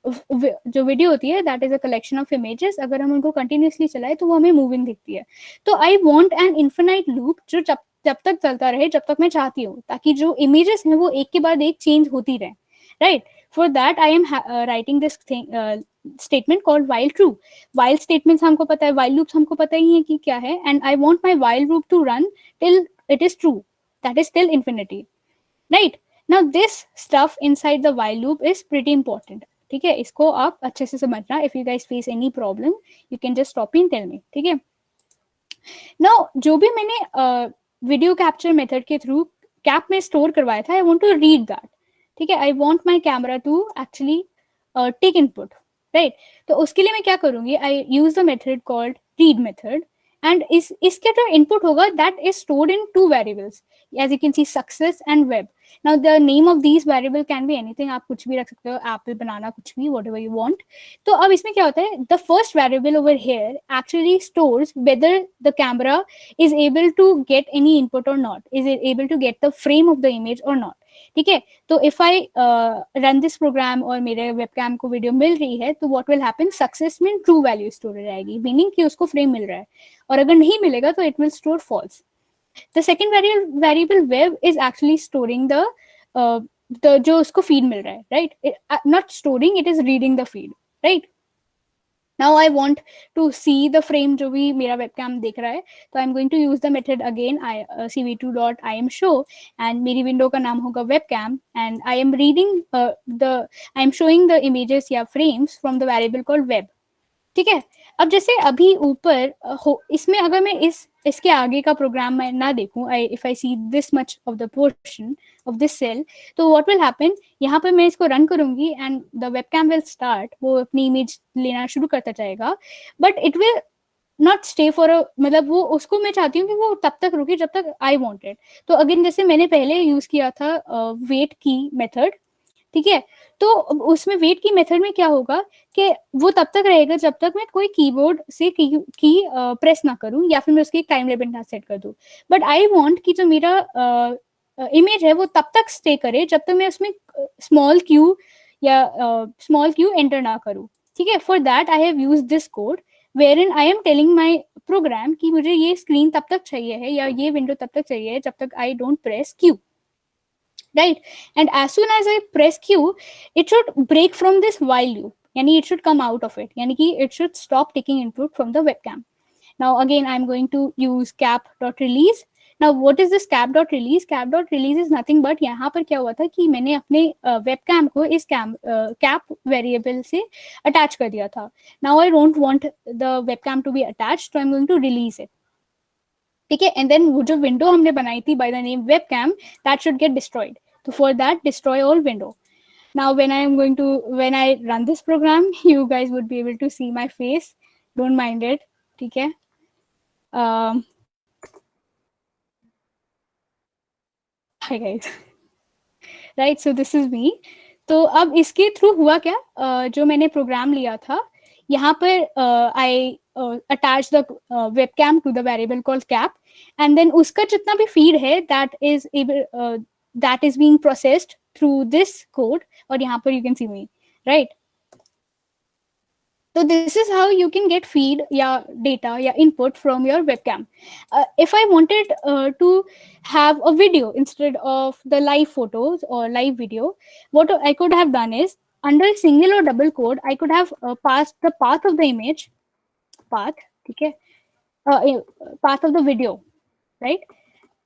जो वीडियो होती है that is a collection of images, अगर हम उनको कंटिन्यूसली चलाएं तो वो हमें मूविंग दिखती है. तो I want an infinite loop जो जब तक चलता रहे जब तक मैं चाहती हूँ, ताकि जो इमेजेस हैं वो एक के बाद एक चेंज होती रहे. Right. For that I am writing this statement called while true. while statements हमको पता है, while loops हमको पता ही है कि क्या है, and I want my while loop to run till it is true, that is till infinity. Right. Now this stuff inside the while loop is pretty important. ठीक है, इसको आप अच्छे से समझना. If you guys face any problem, you can just stop in and tell me. ठीक है. Now जो भी मैंने वीडियो कैप्चर मेथड के थ्रू कैप में स्टोर करवाया था, I want to read that. ठीक है, I want my camera to actually take input. Right. तो उसके लिए मैं क्या करूंगी, I use the method called read method. And इसके जो input होगा that is stored in 2 variables, as you can see, success and web. Now the name of these variable can be anything, आप कुछ भी रख सकते हो, apple, banana, कुछ भी, whatever you want. तो अब इसमें क्या होता है, the first variable over here actually stores whether the camera is able to get any input or not, is it able to get the frame of the image or not. ठीक है. तो if I run this program और मेरे webcam को video मिल रही है, तो व्हाट विल हैपन, सक्सेस में ट्रू वैल्यू स्टोर हो जाएगी, मीनिंग कि उसको फ्रेम मिल रहा है, और अगर नहीं मिलेगा तो it will store false. The second variable web is actually storing the जो उसको फीड मिल रहा है. Right. Not storing, it is reading the feed. Right. Now I want to see the frame जो भी मेरा webcam देख रहा है, तो I'm going to use the method again, cv2.imshow, and मेरी window का नाम होगा webcam, and I am reading I am showing the images या frames from the variable called web. ठीक है. अब जैसे अभी ऊपर इसमें अगर मैं इसके आगे का प्रोग्राम मैं ना देखूं, if I see this much of the portion of this cell, तो व्हाट विल हैपन, यहाँ पे मैं इसको रन करूंगी and the webcam will start, वो अपनी इमेज लेना शुरू करता जाएगा, but it will not stay for मतलब वो उसको मैं चाहती हूँ कि वो तब तक रुके जब तक आई वांट इट. तो अगेन जैसे मैंने पहले यूज किया था वेट की मेथड, ठीक है, तो उसमें वेट की मेथड में क्या होगा कि वो तब तक रहेगा जब तक मैं कोई कीबोर्ड से की प्रेस ना करूं या फिर मैं उसकी टाइम लिमिट ना सेट कर दूं. बट आई वांट कि जो मेरा इमेज है वो तब तक स्टे करे जब तक मैं उसमें स्मॉल क्यू एंटर ना करूं. ठीक है. For that I have used this code wherein I am telling my program कि मुझे ये स्क्रीन तब तक चाहिए है या ये विंडो तब तक चाहिए है जब तक I don't press Q. Right. And as soon as I press Q, it should break from this while loop. Yani it should come out of it. Yani ki it should stop taking input from the webcam. Now again, I'm going to use cap.release. Now what is this cap.release? Cap.release is nothing but यहाँ पर क्या हुआ था कि मैंने अपने webcam को इस cap variable से attach कर दिया था. Now I don't want the webcam to be attached, so I'm going to release it. ठीक है. एंड देन वो जो विंडो हमने बनाई थी by the name webcam, that should get destroyed. तो for that destroy all window. Now when I run this program, you guys would be able to see my face, don't mind it. ठीक है. Hi guys. Right. So this is me. तो अब इसके through हुआ क्या, जो मैंने programme लिया था यहाँ पर आई attach the webcam to the variable called cap, and then उसका जितना भी feed है that is being processed through this code, और यहाँ पर you can see me, right? So this is how you can get feed या data या input from your webcam. If I wanted to have a video instead of the live photos or live video, what I could have done is under single or double quote, I could have passed the path of the image, path, okay, path of the video, right?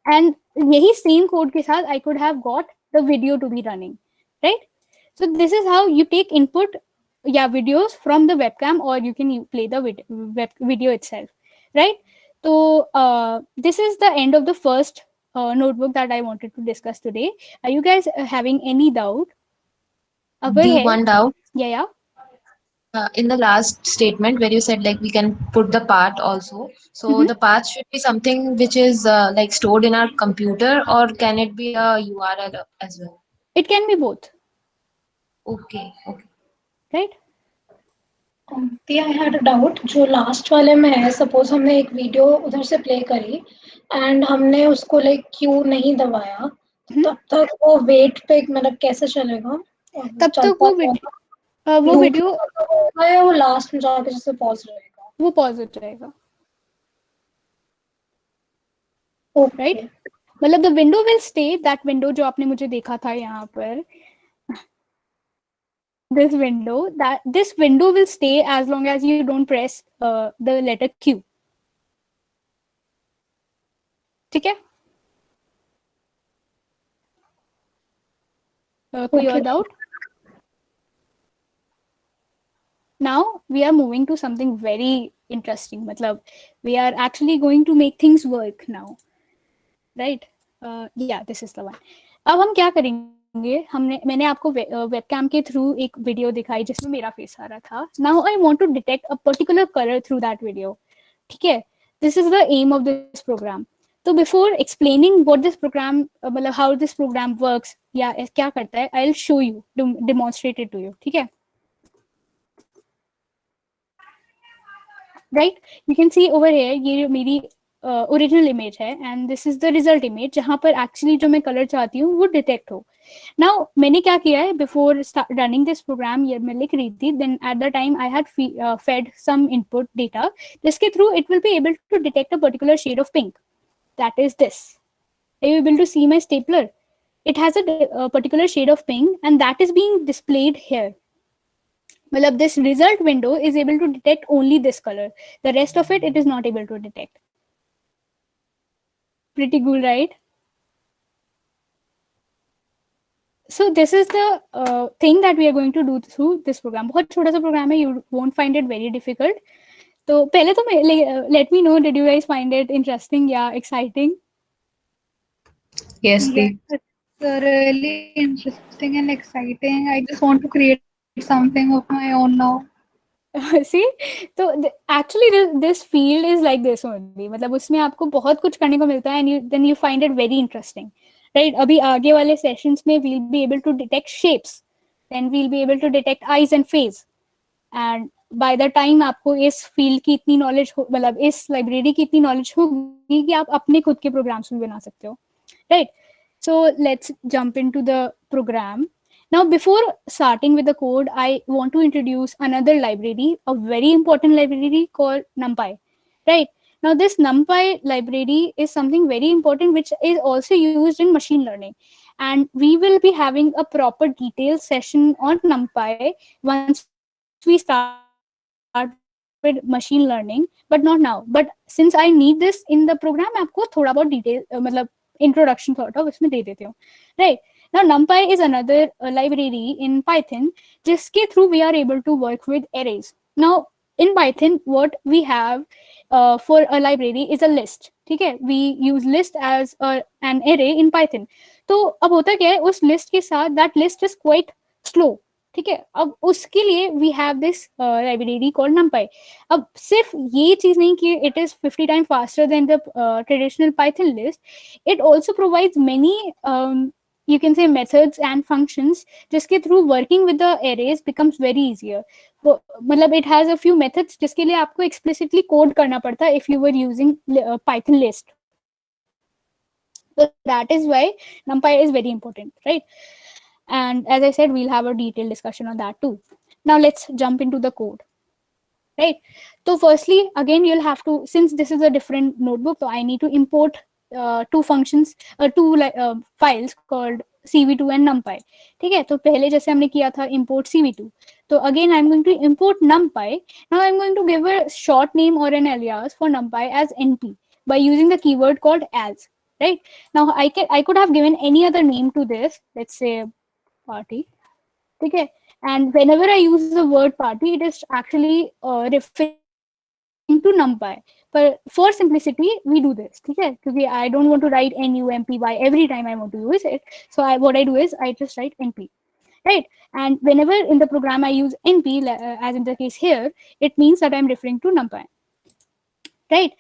And यही same code के साथ I could have got the video to be running, right? So this is how you take input, yeah, videos from the webcam, or you can play the video itself, right? So this is the end of the first notebook that I wanted to discuss today. Are you guys having any doubt? अगर The है, one doubt yeah. in the last statement where you said like we can put the path also. So Mhm. the path should be something which is like stored in our computer, or can it be a URL as well? It can be both, Okay, okay. right? दिया I had a doubt जो last वाले में है suppose हमने एक video उधर से play करी एंड हमने उसको लाइक क्यू नहीं दबाया तब तक वो वेट पे मतलब कैसे चलेगा तब तक वो वीडियो होगा या वो लास्ट में जाके जैसे पॉज रहेगा वो पॉज हो जाएगा, राइट मतलब the window will stay, that window जो आपने मुझे देखा था यहाँ पर, this window will stay as long as you don't press the letter Q. ठीक है? कोई और doubt? Now we are moving to something very interesting. मतलब we are actually going to make things work now, right? Yeah, this is the one. अब हम क्या करेंगे, मैंने आपको वेबकैम के थ्रू एक वीडियो दिखाई जिसमें मेरा फेस आ रहा था. Now I want to detect a particular colour through that video. ठीक है, this is the aim of this program. तो before explaining what this program, मतलब हाउ दिस प्रोग्राम वर्क्स या क्या करता है, I will show you, demonstrate it to you. ठीक है, right, you can see over here, ये मेरी ओरिजिनल इमेज है and this is the result image जहां पर एक्चुअली जो मैं कलर चाहती हूँ वो डिटेक्ट हो. नाउ मैंने क्या किया है, बिफोर रनिंग दिस प्रोग्राम, ये मैं लिख रही थी, then at the time I had fed some input data जिसके through it will be able to detect a particular shade of pink, that is this. Are you able to see my stapler? It has a particular shade of pink and that is being displayed here. Well, this result window is able to detect only this color. The rest of it is not able to detect. Pretty cool, right? So this is the thing that we are going to do through this program. बहुत छोटा सा program है, you won't find it very difficult. तो पहले तो let me know, did you guys find it interesting, yeah, exciting? Yes, please. It's really interesting and exciting. I just want to create something of my own now. See, तो actually this field is like this only. मतलब उसमें आपको बहुत कुछ करने को मिलता है and then you find it very interesting, right? अभी आगे वाले sessions में we'll be able to detect shapes, then we'll be able to detect eyes and face, and by the time आपको इस field की इतनी knowledge हो, मतलब इस library की इतनी knowledge होगी कि आप अपने खुद के programs भी बना सकते हो, right? So let's jump into the program. Now, before starting with the code, I want to introduce another library, a very important library called NumPy, right? Now, this NumPy library is something very important, which is also used in machine learning. And we will be having a proper detailed session on NumPy once we start with machine learning, but not now. But since I need this in the program, मैं आपको थोड़ा बहुत detail, मतलब introduction sort of इसमें दे देती हूँ, right? Now, NumPy is another library in Python, जिसके through we are able to work with arrays. Now, in Python, what we have for a library is a list. ठीक है, we use list as an array in Python. तो अब होता क्या है, उस list के साथ that list is quite slow. ठीक है, अब उसके लिए we have this library called NumPy. अब सिर्फ ये चीज नहीं कि it is 50 times faster than the traditional Python list. It also provides many you can say methods and functions जिसके through working with the arrays becomes very easier. मतलब it has a few methods जिसके लिए आपको explicitly code करना पड़ता है if you were using Python list. So that is why NumPy is very important, right? And as I said, we'll have a detailed discussion on that too. Now let's jump into the code. right? So firstly, again, you'll have to, since this is a different notebook, so I need to import two functions, files called cv2 and numpy. ठीक है, तो पहले जैसे हमने किया था import cv2, so again I'm going to import numpy. Now I'm going to give a short name or an alias for numpy as np by using the keyword called as, right? Now I could have given any other name to this, let's say party, okay? And whenever I use the word party, it is actually referring to numpy. But for simplicity, we do this, okay? Because I don't want to write numpy every time I want to use it. So what I do is I just write np, right? And whenever in the program I use np, as in the case here, it means that I'm referring to numpy, right?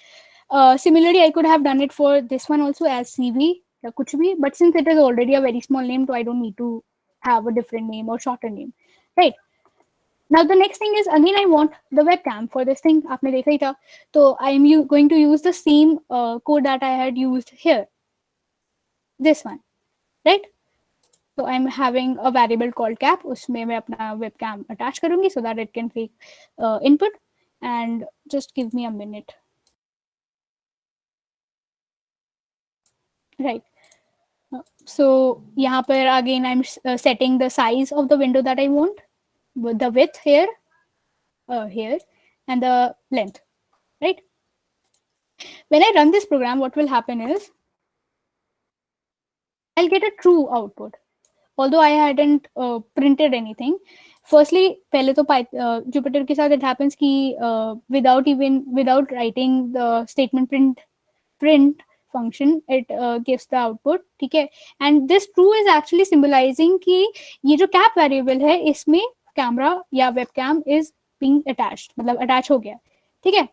Similarly, I could have done it for this one also as cv या कुछ भी, but since it is already a very small name, so I don't need to have a different name or shorter name, right? Now the next thing is, again, I want the webcam for this thing. आपने देखा ही था, तो I'm going to use the same code that I had used here, this one, right? So I'm having a variable called cap, उसमें मैं अपना webcam attach करूँगी so that it can take input, and just give me a minute, right? So यहाँ पर again I'm setting the size of the window that I want, with the width here, here, and the length, right? When I run this program, what will happen is I'll get a true output, although I hadn't printed anything. Firstly, पहले तो Jupyter के साथ it happens कि without writing the statement print function, it gives the output, ठीक है? And this true is actually symbolizing कि ये जो cap variable है, इसमें camera या webcam is being attached, मतलब attach हो गया, ठीक है?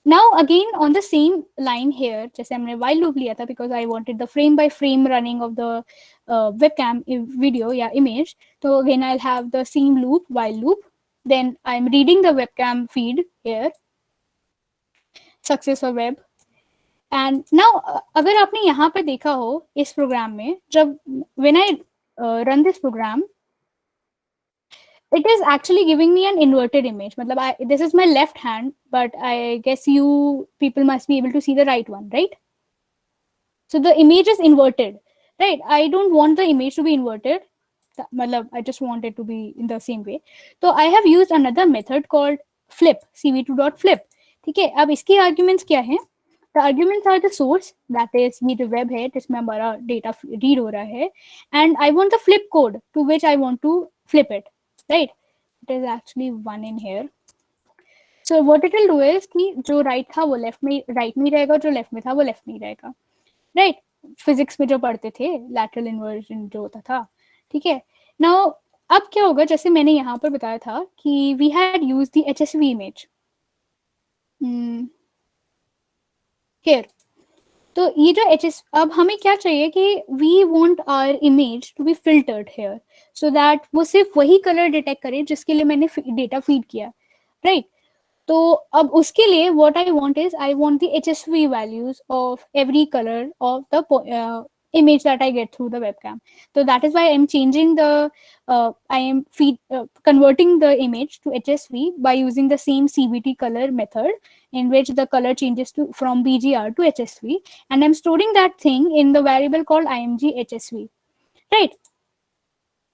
Now again on the same line here, जैसे हमने while loop लिया था, because I wanted the frame by frame running of the webcam video या image, so again I'll have the same loop, while loop, then I'm reading the webcam feed here, success or web. And now अगर आपने यहाँ पर देखा हो इस programme में, जब when I run this program, it is actually giving me an inverted image. मतलब this is my left hand, but I guess you people must be able to see the right one, right? So the image is inverted, right? I don't want the image to be inverted. मतलब I just want it to be in the same way. So I have used another method called flip, cv2.flip. ठीक है, अब इसकी arguments क्या हैं? The arguments are the source, that is ये जो web है जिसमें हमारा data read हो रहा है, and I want the flip code to which I want to flip it, right? It is actually one in here. So what it will do is कि जो right था वो left में right में रहेगा, जो left में था वो left में रहेगा, right? Physics में जो पढ़ते थे lateral inversion जो होता था, ठीक है? Now अब क्या होगा, जैसे मैंने यहाँ पर बताया था कि we had used the HSV image here. तो ये जो HS, अब हमें क्या चाहिए कि we want our image to be filtered here, so that वो सिर्फ वही कलर डिटेक्ट करे जिसके लिए मैंने डेटा फीड किया, राइट? तो अब उसके लिए what I want is I want the HSV values of every color of the image that I get through the webcam. So that is why I'm changing the I am converting the image to HSV by using the same CVT color method, in which the color changes from BGR to HSV, and I'm storing that thing in the variable called img HSV, right?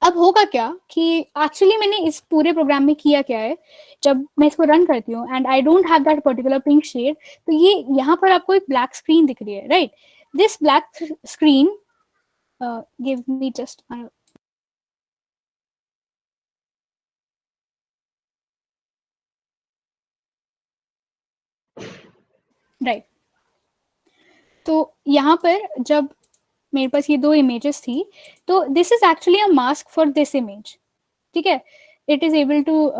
अब होगा क्या कि actually मैंने इस पूरे programme में किया क्या है, जब मैं इसको रन करती हूँ and I don't have that particular pink shade, तो ये यहाँ पर आपको एक ब्लैक स्क्रीन दिख रही है, right? This black screen give me just right. तो यहाँ पर जब मेरे पास ये दो इमेजेस थी, तो this is actually a mask for this image, ठीक है? It is able to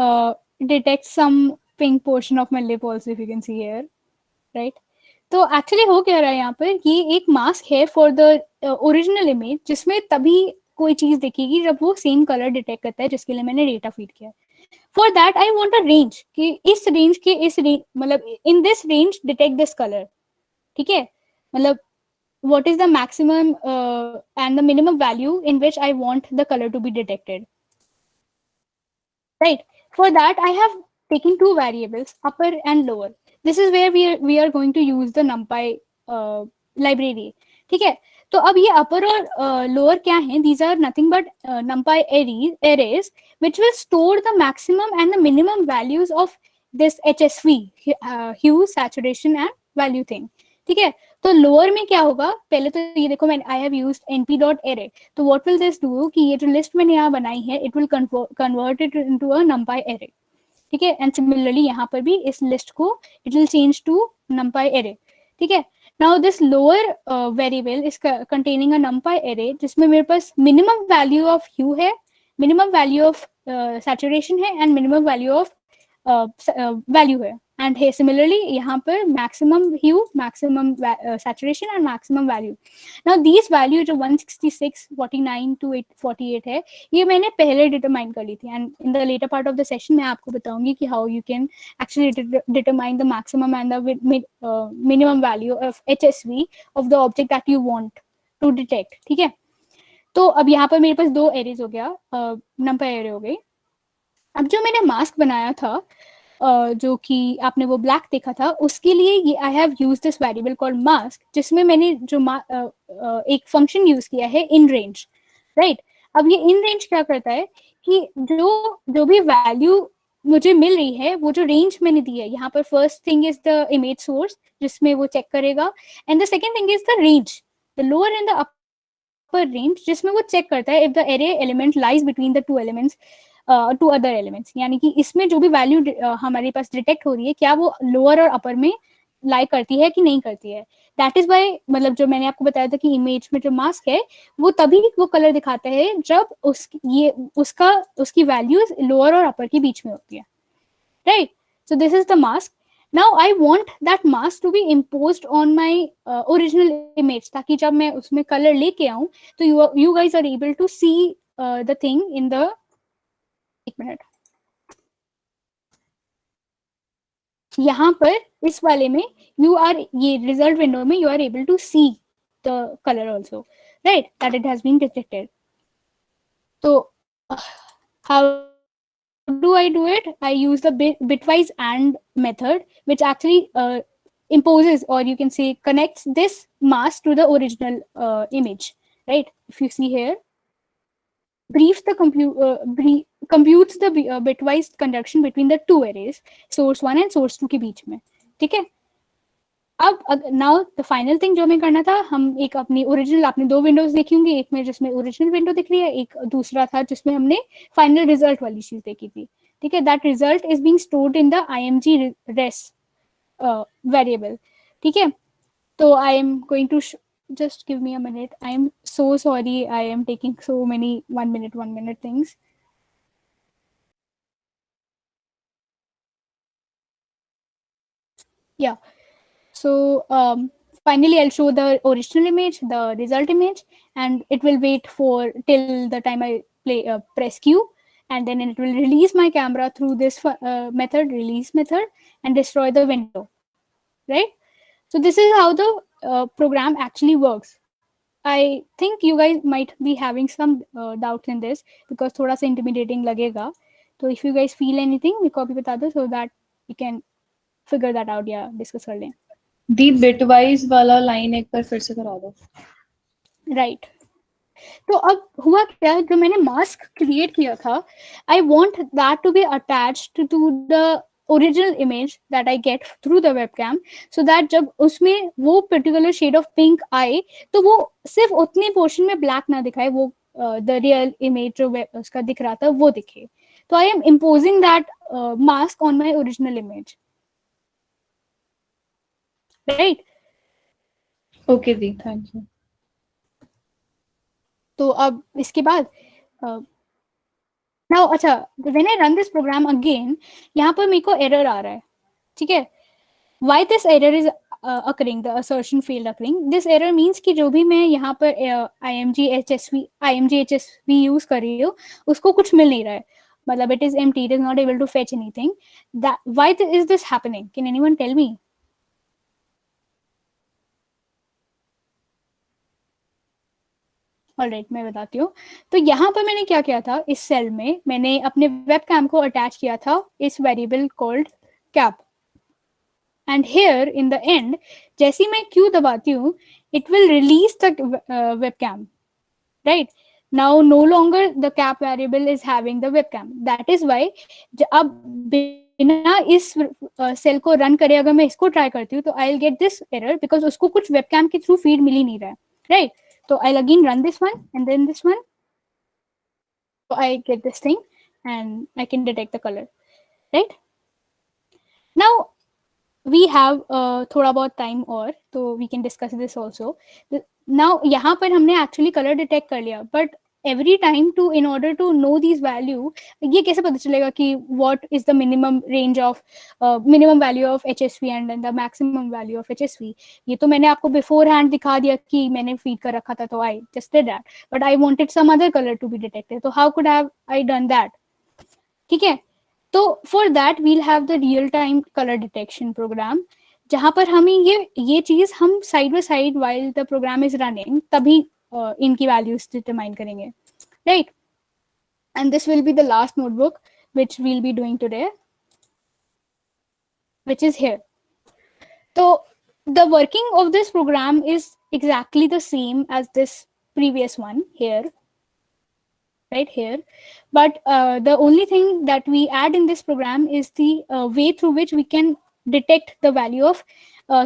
detect some pink portion of my lip also, if you can see here, right? तो एक्चुअली हो क्या रहा है यहाँ पर, ये एक मास्क है फॉर द ओरिजिनल इमेज, जिसमें तभी कोई चीज दिखेगी जब वो सेम कलर डिटेक्ट करता है जिसके लिए मैंने डेटा फीड किया. For that I want a range कि इस रेंज के इस रेंज, मतलब in this range detect this colour, ठीक है? मतलब what is the maximum and the minimum value in which I want the color to be detected, right? For that I have taking two variables, upper and lower. This is where we are going to use the NumPy library. ठीक है, तो अब ये upper और lower क्या हैं? These are nothing but NumPy arrays which will store the maximum and the minimum values of this HSV, hue, saturation and value thing. ठीक है, तो लोअर में क्या होगा? पहले तो ये देखो, मैं आई हैव यूज्ड np.array, तो व्हाट विल दिस डू कि ये जो लिस्ट मैंने यहाँ बनाई है, it will convert it into a numpy array. ठीक है, एंड सिमिलरली यहाँ पर भी इस लिस्ट को it will change to numpy array. ठीक है, now this lower variable is containing a numpy array जिसमें मेरे पास मिनिमम वैल्यू ऑफ ह्यू है, मिनिमम वैल्यू ऑफ सैचुरेशन है and minimum value of value है. एंड है सिमिलरली यहाँ पर maximum hue, maximum saturation and maximum value. Now these value जो 166, 49 टू 48 है, ये मैंने पहले डिटरमाइन कर ली थी. And in the latter part of the session मैं आपको बताऊंगी कि how you can actually determine the maximum and the minimum value of HSV of the object that you want to detect. ठीक है, तो अब यहाँ पर मेरे पास दो एरेज हो गया, NumPy एरे हो गई. अब जो मैंने मास्क बनाया था, जो कि आपने वो ब्लैक देखा था, उसके लिए ये I have use this variable called mask, जिसमें मैंने जो एक फंक्शन यूज किया है इन रेंज. राइट, अब ये इन रेंज क्या करता है कि जो भी वैल्यू मुझे मिल रही है, वो जो रेंज मैंने दी है यहाँ पर, first thing is the image source जिसमें वो चेक करेगा, and the second thing is the range, the lower and the upper range, जिसमें वो चेक करता है if the array element lies between the two elements, two other elements. यानी कि इसमें जो भी वैल्यू हमारे पास डिटेक्ट हो रही है, क्या वो लोअर और अपर में लाई करती है कि नहीं करती है. दैट इज वाई, मतलब जो मैंने आपको बताया था कि इमेज में जो मास्क है वो तभी वो कलर दिखाता है जब उसकी वैल्यूज लोअर और अपर के बीच में होती है. Right, so this is the mask. Now I want that mask to be imposed on my original image, ताकि जब मैं उसमें कलर लेके आऊं तो you guys are able to see the thing in the, एक मिनट, यहाँ पर इस वाले में ये रिजल्ट विंडो में you are able to see the colour also, right, that it has been detected. तो how do I do it? I use the bitwise AND method, which actually imposes, or you can say connects this mask to the original image, right? If you see here, computes the bitwise conjunction between the two arrays, source 1 and source 2 के बीच में. ठीक है, अब now the final thing जो हमें करना था, हम एक अपनी ओरिजिनल, आपने दो विंडोज देखी होंगी, एक में जिसमें ओरिजिनल विंडो दिख रही है, एक दूसरा था जिसमें हमने फाइनल रिजल्ट वाली चीज देखी थी. ठीक है, that result is being stored in the img res variable. ठीक है, तो I am going to just give me a minute. I am so sorry, I am taking so many one minute things. Yeah, so finally I'll show the original image, the result image, and it will wait for till the time I press Q, and then it will release my camera through this method, release method, and destroy the window. Right, so this is how the program actually works. I think you guys might be having some doubts in this because थोड़ा सा intimidating लगेगा. तो if you guys feel anything, मेरे को अभी बता दो so that we can figure that out या discuss कर लें. दी बिटवाइज वाला लाइन एक बार फिर से करा दो. Right. तो अब हुआ क्या, जो मैंने मास्क क्रिएट किया था, I want that to be attached to the original image that I get through the webcam, so that जब उसमें वो particular shade of pink आए तो वो सिर्फ उतने पोर्शन में ब्लैक ना दिखाए, वो the real image जो उसका दिख रहा था वो दिखे. तो I am imposing that mask on my original image. Right? Okay the, thank you. तो अब इसके बाद now, अच्छा, when I run this program again, यहाँ पर मेरे को error आ रहा है. ठीक है, why this error is occurring, the assertion failed occurring. This error means कि जो भी मैं यहाँ पर img HSV use कर रही हूँ उसको कुछ मिल नहीं रहा है, मतलब it is empty, it is not able to fetch anything. That why is this happening? Can anyone tell me? Alright, मैं बताती हूँ। तो यहाँ पर मैंने क्या किया था, इस सेल में मैंने अपने वेब कैम को अटैच किया था इस variable called cap, and here in the end जैसे ही मैं क्यू दबाती हूँ it will release the web cam, right. Now no longer the cap variable is having the web cam, that is why अब बिना इस सेल को run करे अगर मैं इसको ट्राई करती हूँ तो I will get this error because उसको कुछ वेब कैम के थ्रू फीड मिल ही नहीं रहा है, right. So I'll again run this one and then this one. So I get this thing and I can detect the color, right? Now we have thoda bahut time और so we can discuss this also. Now यहाँ पर हमने actually color detect कर लिया, but every time to in order to know these value, ये कैसे पता चलेगा कि what is the minimum range of minimum value of HSV and then the maximum value of HSV? ये तो मैंने आपको beforehand दिखा दिया कि मैंने feed कर रखा था, तो I just did that, but I wanted some other color to be detected, so how could have I done that? ठीक है, तो for that we'll have the real time color detection program, जहाँ पर हमें ये चीज हम side by side while the program is running तभी इनकी values determine करेंगे, right? And this will be the last notebook which we'll be doing today, which is here. So the working of this program is exactly the same as this previous one here, right here, but the only thing that we add in this program is the way through which we can detect the value of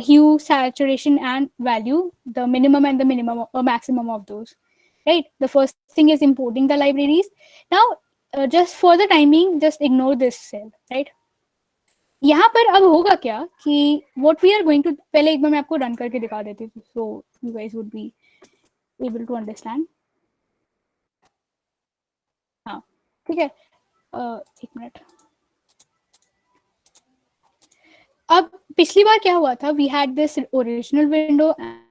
hue, saturation and value, the minimum and the minimum or maximum of those, right? The first thing is importing the libraries. Now just for the time being just ignore this cell, right? यहाँ पर अब होगा क्या कि what we are going to, पहले एक बार मैं आपको रन करके दिखा देती हूँ so you guys would be able to understand. हाँ ठीक है, एक मिनट। अब पिछली बार क्या हुआ था, we had this original window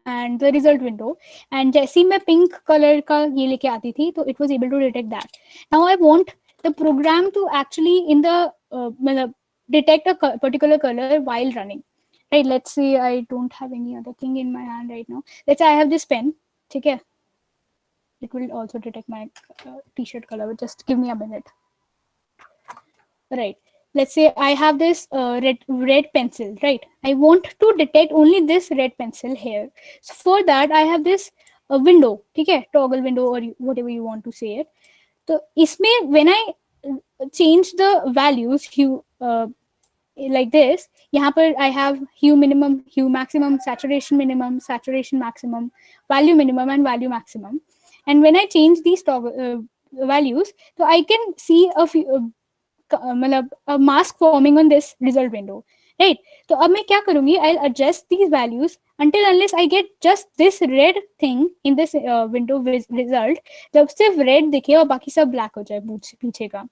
and the result window, and जैसे ही मैं पिंक कलर का ये लेके आती थी तो it was able to detect that. Now I want the program to actually in the मतलब detect a particular color while running, right? Let's say I don't have any other thing in my hand right now. Let's say I have this pen, ठीक है, it will also detect my t-shirt color, but just give me a minute, right? Let's say I have this red pencil, right? I want to detect only this red pencil here, so for that I have this window, ठीक है, toggle window or whatever you want to say it. तो इसमें when I change the values hue like this, यहाँ पर I have hue minimum, hue maximum, saturation minimum, saturation maximum, value minimum and value maximum, and when I change these values so I can see a few मतलब a mask forming on this result window, right? तो अब मैं क्या करूँगी, I'll adjust these values until unless I get just this red thing in this window result, जब सिर्फ red दिखे और बाकी सब black हो जाए पीछे का,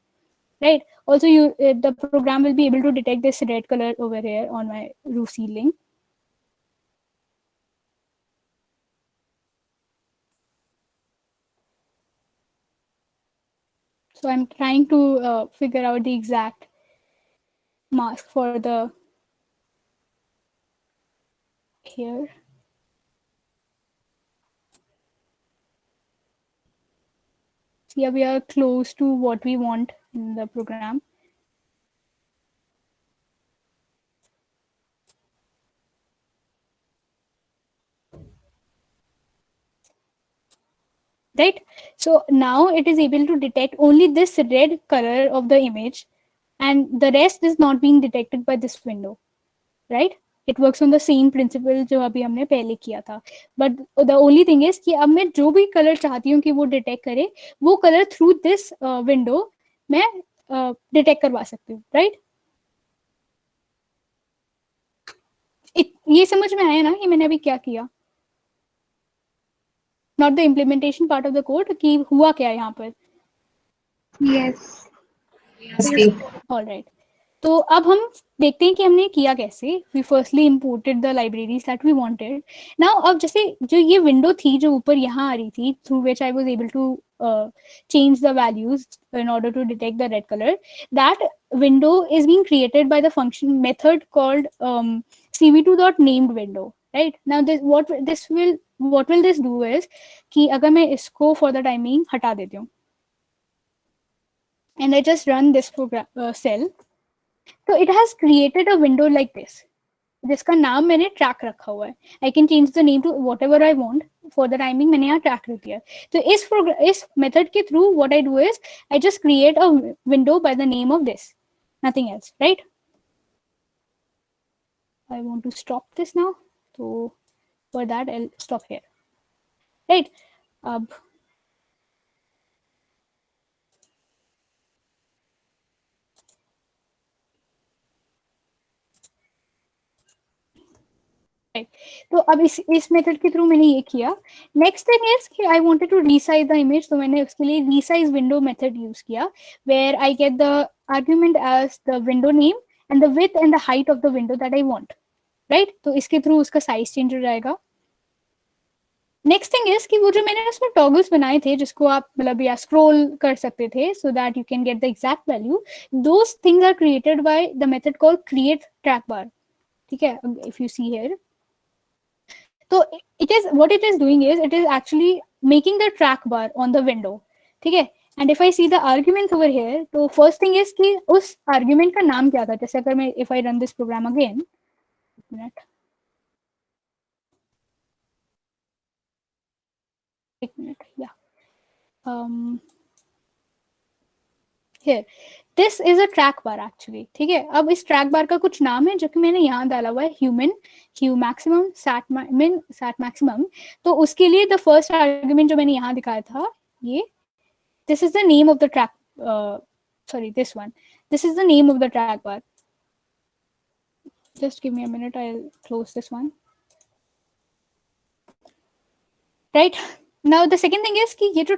right? Also you the program will be able to detect this red color over here on my roof ceiling. So I'm trying to figure out the exact mask for the here. Yeah, we are close to what we want in the program. Right? So now it is able to detect only this red color of the image and the rest is not being detected by this window, right? It works on the same principle जो अभी हमने पहले किया था, but the only thing is कि अब मैं जो भी color चाहती हूँ कि वो detect करे, वो color through this window मैं detect करवा सकती हूँ, right? ये समझ में आया ना कि मैंने अभी क्या किया? Not the implementation part of the code कि हुआ क्या यहाँ पर? Yes. All right. तो अब हम देखते हैं कि हमने किया कैसे. We firstly imported the libraries that we wanted. Now अब जैसे जो ये window थी जो ऊपर यहाँ आ रही थी, through which I was able to change the values in order to detect the red color. That window is being created by the function method called cv2.named window. Right now, what this will what will this do is कि अगर मैं इसको for the timing हटा देती हूँ and I just run this program cell, so it has created a window like this जिसका नाम मैंने ट्रैक रखा हुआ है. I can change the name to whatever I want. For the timing मैंने यहाँ ट्रैक रख दिया. तो इस मेथड के through what I do is I just create a window by the name of this, nothing else, right. I want to stop this now, so for that I'll stop here, right. अब तो अब इस method के through मैंने ये किया. Next thing is कि I wanted to resize the image, तो मैंने उसके लिए रीसाइज विंडो मेथड यूज किया where I get the argument as the window name and the width and the height of the window that I want, right. तो इसके through उसका size change हो जाएगा. नेक्स्ट थिंग इज कि वो जो मैंने उसमें टॉगल्स बनाए थे जिसको आप मतलब या स्क्रॉल कर सकते थे so that you can get the exact value, those things are created by the method called create track bar. ठीक है, if you see here, so it is what it is doing is it is actually making the track bar on the window. ठीक है, and if I see the arguments over here, तो first thing is कि उस argument का नाम क्या था. जैसे अगर मैं if I run this program again, एक minute, yeah, here this is a track bar actually. ठीक है, अब इस track bar का कुछ नाम है जो कि मैंने यहाँ डाला हुआ है, human, q maximum, sat min, sat maximum. तो उसके लिए the first argument जो मैंने यहाँ दिखाया था ये, this is the name of the track, sorry this one, this is the name of the track bar. Just give me a minute, I'll close this one. Right, now the second thing is कि ये जो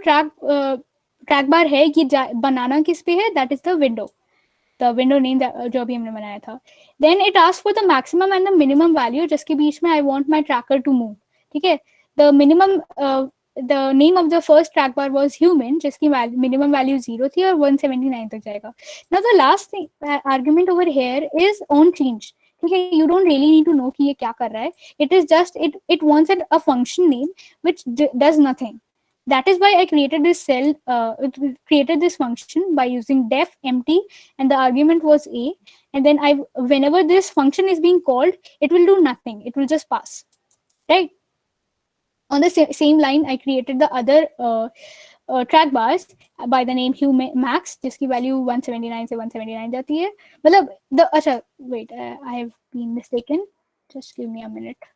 track बार है ये बनाना किस पे है, that is the window name जो अभी हमने बनाया था. Then it asks for the maximum and the minimum value जिसके बीच में I want my tracker to move. ठीक है, the minimum the name of the first track bar was human जिसकी मिनिमम वैल्यू 0 थी और 179 तक जाएगा. Now the last argument over here is on change. ठीक है, you don't really need to know कि ये क्या कर रहा है. It is just it wants a function name which does nothing. That is why I created this cell, created this function by using def empty and the argument was a, and then whenever this function is being called, it will do nothing. It will just pass, right? On the same line, I created the other track bars by the name human max, जिसकी value 179 से 179 जाती है. मतलब अच्छा wait, I have been mistaken. Just give me a minute.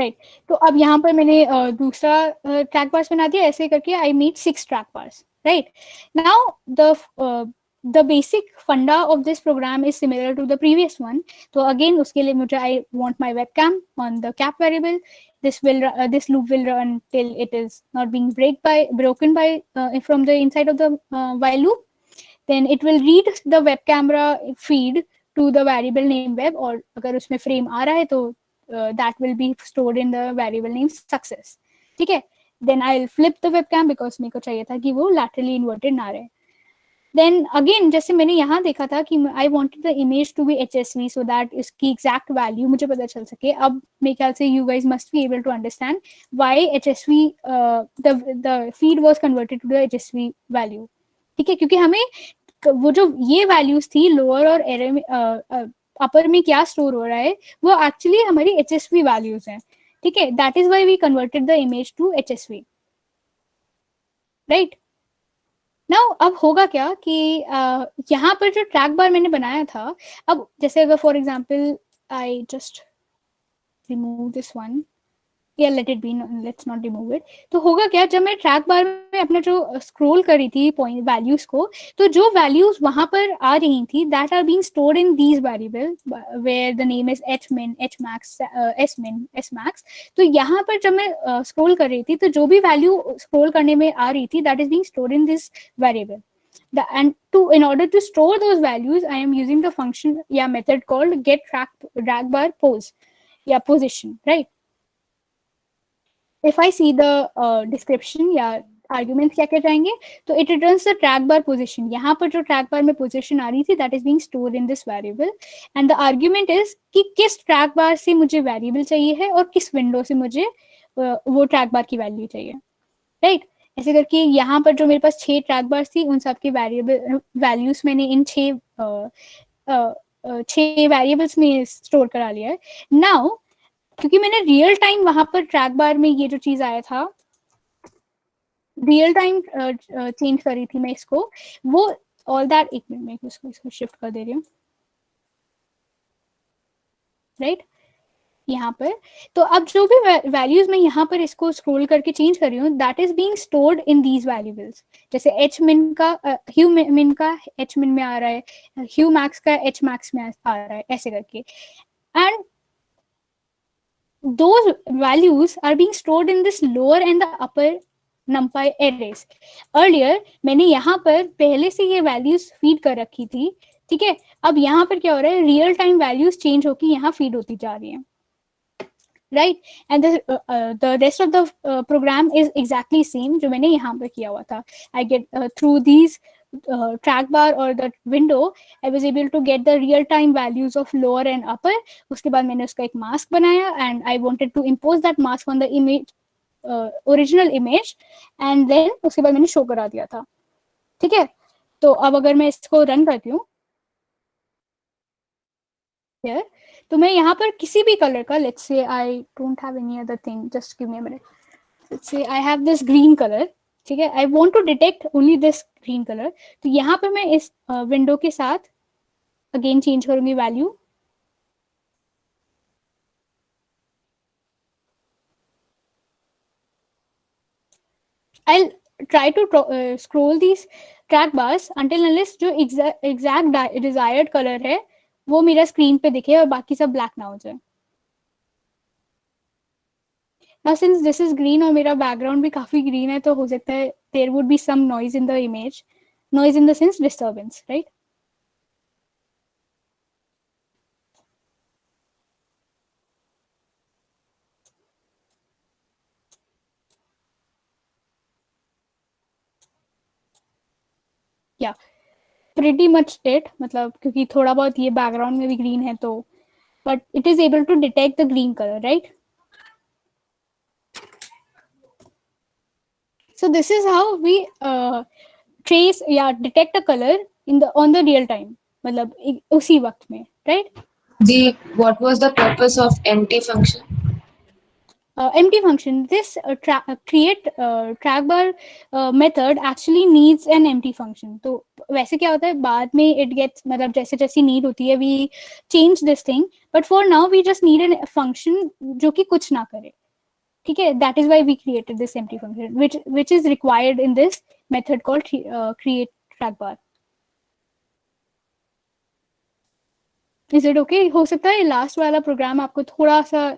Right, तो अब यहाँ पर मैंने दूसरा ट्रैक बार्स बना दिया. ऐसे करके I made 6 track bars. Right, now the basic funda of this program is similar to the previous one. So again उसके लिए मुझे I want my webcam on the cap variable. This loop will run till it is not being broken by from the inside of the while loop. Then it will read the web camera feed to the variable name web, और अगर उसमें frame आ रहा है तो that will be stored in the variable name success. ठीक है, then I'll flip the webcam because मेरे को चाहिए था कि वो laterally inverted ना रहे. Then again जैसे मैंने यहाँ देखा था कि I wanted the image to be HSV so that इसकी exact value मुझे पता चल सके. अब मेरे ख्याल से you guys must be able to understand why HSV the feed was converted to the HSV value. ठीक है, क्योंकि हमें वो जो ये values थी lower और error में अपर में क्या स्टोर हो रहा है वो एक्चुअली हमारी HSV वैल्यूज हैं. ठीक है, that is why we converted the image to HSV. Right, now अब होगा क्या कि यहाँ पर जो ट्रैक बार मैंने बनाया था, अब जैसे अगर for example I just remove this one, या let it be, let's not remove it. तो होगा क्या, जब मैं ट्रैक बार में अपना जो स्क्रॉल कर रही थी पॉइंट वैल्यूज को, तो जो वैल्यूज वहां पर आ रही थी that are being stored in these variable where the name is hmin, hmax, smin, smax. तो यहाँ पर जब मैं स्क्रॉल कर रही थी तो जो भी वैल्यू स्क्रॉल करने में आ रही थी that is being stored in this variable. In order to store those values, I am using the function method called get track bar pose position, right? If I see the description, arguments क्या क्या जाएंगे, तो it returns the track bar position, यहाँ पर जो track बार में position आ रही थी that is being stored in this variable, and the argument is कि किस ट्रैक बार से मुझे वेरिएबल चाहिए है और किस विंडो से मुझे वो ट्रैक बार की वैल्यू चाहिए, राइट। ऐसे करके यहाँ पर जो मेरे पास 6 ट्रैक बार थी उन सबके वेरिएबल वैल्यूज मैंने इन 6 वेरिएबल्स में स्टोर करा लिया है। नाउ क्योंकि मैंने रियल टाइम वहां पर ट्रैक बार में ये जो चीज आया था रियल टाइम चेंज करी थी मैं इसको, वो ऑल दैट, एक मिनट में इसको शिफ्ट कर दे रही हूँ, राइट यहाँ पर। तो अब जो भी वैल्यूज मैं यहाँ पर इसको स्क्रॉल करके चेंज कर रही हूँ that is being stored in these variables, जैसे एच मिन का ह्यू मिन का एच मिन में आ रहा है, ह्यू मैक्स का एच मैक्स में आ रहा है, ऐसे करके, and those values are being stored in this lower and the upper numpy arrays. Earlier मैंने यहाँ पर पहले से ये values feed कर रखी थी, ठीक है। अब यहाँ पर क्या हो रहा है, रियल टाइम values change होकर यहाँ feed होती जा रही हैं, right, and the rest of the program is exactly same जो मैंने यहाँ पर किया हुआ था। I get through these track bar or the window I was able to get the real time values of lower and upper। उसके बाद मैंने उसका एक mask बनाया and I wanted to impose that mask on the image original image, and then उसके बाद मैंने show करा दिया था, ठीक है। तो अब अगर मैं इसको रन करती हूँ here, तो मैं यहाँ पर किसी भी कलर का, let's say I don't have any other thing, just give me a minute, let's say I have this green color, ठीक है, I want to detect only this green color, तो यहाँ पे मैं इस विंडो के साथ अगेन चेंज करूंगी value, I'll try to scroll these track bars until unless जो exact desired color है वो मेरा स्क्रीन पे दिखे और बाकी सब ब्लैक ना हो जाए। Now since this is green और मेरा बैकग्राउंड भी काफी ग्रीन है तो हो सकता है there would be some noise in the image, noise in the sense disturbance, right? Yeah, pretty much it, मतलब क्योंकि थोड़ा बहुत ये बैकग्राउंड में भी ग्रीन है तो, but it is able to detect the green color, right? So this is how we trace या detect a color in the on the real time, मतलब उसी वक्त में, right? What was the purpose of empty function? Empty function, this create track bar method actually needs an empty function। तो वैसे क्या होता है बाद में it gets, मतलब जैसे जैसी need होती है we change this thing, but for now we just need a function जो कि कुछ ना करे, ठीक है। That is why we created this empty function which is required in this method called create track bar। Is it okay? हो सकता है लास्ट वाला प्रोग्राम आपको थोड़ा सा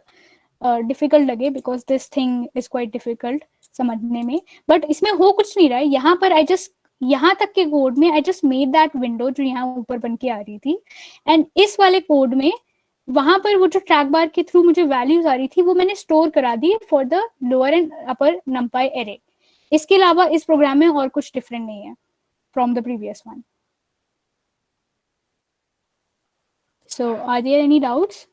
डिफिकल्ट लगे because this thing is quite difficult समझने में, बट इसमें हो कुछ नहीं रहा है। यहाँ पर आई जस्ट यहाँ तक के कोड में I just made that window जो यहाँ ऊपर बन के आ रही थी, एंड इस वाले कोड में वहां पर वो जो ट्रैक बार के थ्रू मुझे वैल्यूज आ रही थी वो मैंने स्टोर करा दी for the lower and upper NumPy array. इसके अलावा इस प्रोग्राम में और कुछ डिफरेंट नहीं है from the previous one. So are there any doubts?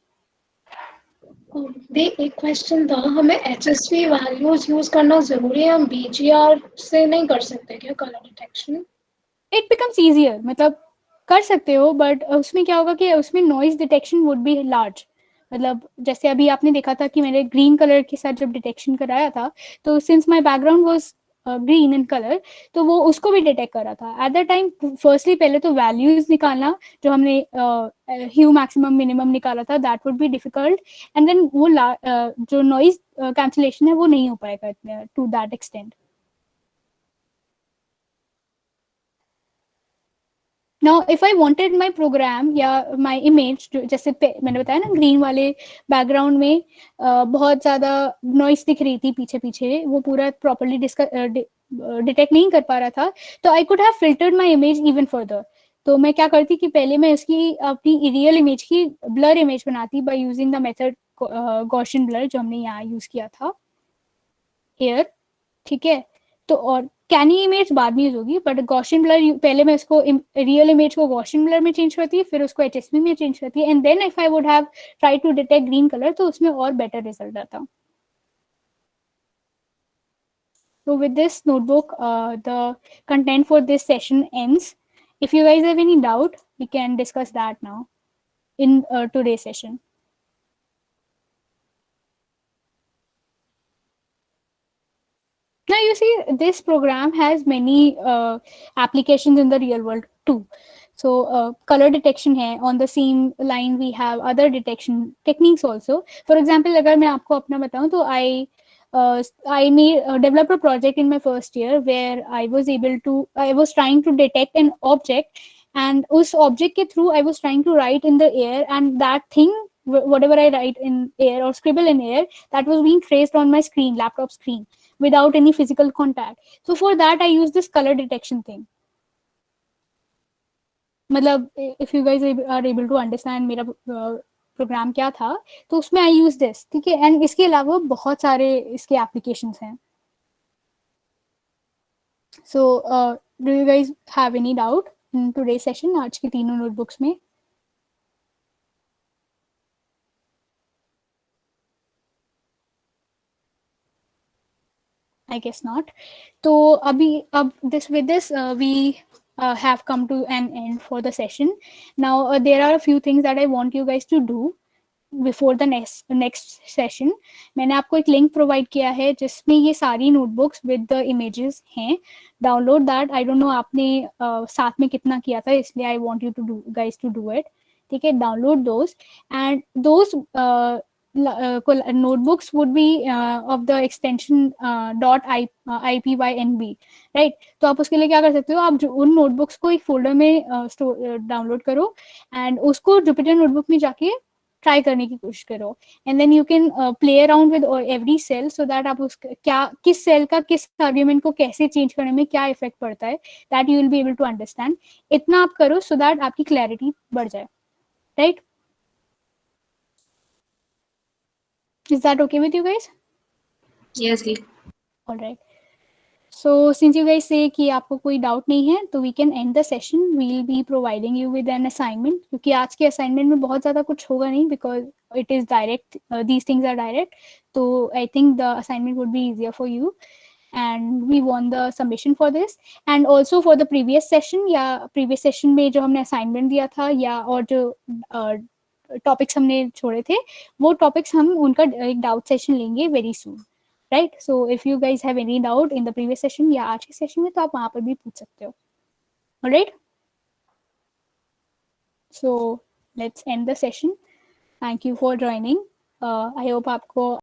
दे एक क्वेश्चन था, हमें HSV वैल्यूज यूज करना जरूरी है, हम BGR से नहीं कर सकते क्या colour detection? It becomes easier, मतलब कर सकते हो बट उसमें क्या होगा कि उसमें noise detection would be large. मतलब जैसे अभी आपने देखा था कि मैंने ग्रीन कलर के साथ जब डिटेक्शन कराया था तो since my background was green in colour तो वो उसको भी डिटेक्ट करा था एट द टाइम। फर्स्टली पहले तो वैल्यूज निकालना जो हमने ह्यू मैक्सिमम मिनिमम निकाला था that would be difficult, and then वो जो नॉइज कैंसिलेशन है वो नहीं हो पाएगा इतने to that extent. Now, if I wanted my program या my image, जैसे मैंने बताया ना ग्रीन वाले बैकग्राउंड में बहुत ज़्यादा नॉइस दिख रही थी पीछे पीछे, वो पूरा प्रॉपरली डिटेक्ट नहीं कर पा रहा था, तो I could have filtered my image even further. तो मैं क्या करती कि पहले मैं उसकी अपनी रियल इमेज की ब्लर इमेज बनाती by using the method Gaussian blur जो हमने यहाँ यूज किया था हियर, ठीक है। तो और कैनी इमेज बाद में यूज होगी, बट गॉसियन ब्लर पहले मैं इसको रियल इमेज को गॉसियन ब्लर में चेंज करती है, फिर उसको HSV में चेंज करती है, and then if I would have try to detect green colour तो उसमें और बेटर रिजल्ट आता. So with this notebook, the content for this session ends. If you guys have any doubt, we can discuss that now in today's session. Now you see this program has many applications in the real world too. So color detection hai. On the same line we have other detection techniques also. For example, अगर मैं आपको अपना बताऊं तो I developed a project in my first year where I was trying to detect an object, and उस object के through I was trying to write in the air, and that thing, whatever I write in air or scribble in air, that was being traced on my screen, laptop screen, without any physical contact. So for that I use this color detection thing. मतलब if you guys are able to understand मेरा programme क्या था, तो उसमें आई use this, ठीक है. And इसके अलावा बहुत सारे इसके एप्लीकेशंस हैं. So do you guys have any doubt in today session, आज की तीनों नोटबुक्स में? I guess not. तो अभी अब with this we have come to an end for the session. Now there are a few things that I want you guys to do before the next session. मैंने आपको एक link provide किया है जिसमें ये सारी नोटबुक्स विद द इमेजेस हैं. Download that. I don't know आपने साथ में कितना किया था, इसलिए I want you to do guys to do it. ठीक है, download those, and those notebooks would be of the extension .ipynb, right. तो आप उसके लिए क्या कर सकते हो, आप उन नोटबुक्स को एक फोल्डर में डाउनलोड करो एंड उसको जुपिटर नोटबुक में जाके ट्राई करने की कोशिश करो, and then you can play around with every cell, so that आप क्या किस सेल का किस आर्ग्यूमेंट को कैसे चेंज करने में क्या इफेक्ट पड़ता है, that you will be able to understand. इतना आप करो सो दैट आपकी क्लैरिटी बढ़ जाए, right. Is that okay with you guys? Yes, जी. All right. So since you guys say कि आपको कोई डाउट नहीं है, तो we can end the session. We'll be providing you with an assignment, क्योंकि आज के assignment में बहुत ज़्यादा कुछ होगा नहीं, because it is direct. These things are direct. So I think the assignment would be easier for you. And we want the submission for this. And also for the previous session, या previous session में जो हमने assignment दिया था, या और जो topics हमने छोड़े थे, वो टॉपिक्स हम उनका एक डाउट सेशन लेंगे very soon, right. So if you guys have any doubt in the previous session या आज के सेशन में, तो आप वहां पर भी पूछ सकते हो, right. So let's end the session. Thank you for joining. I hope आपको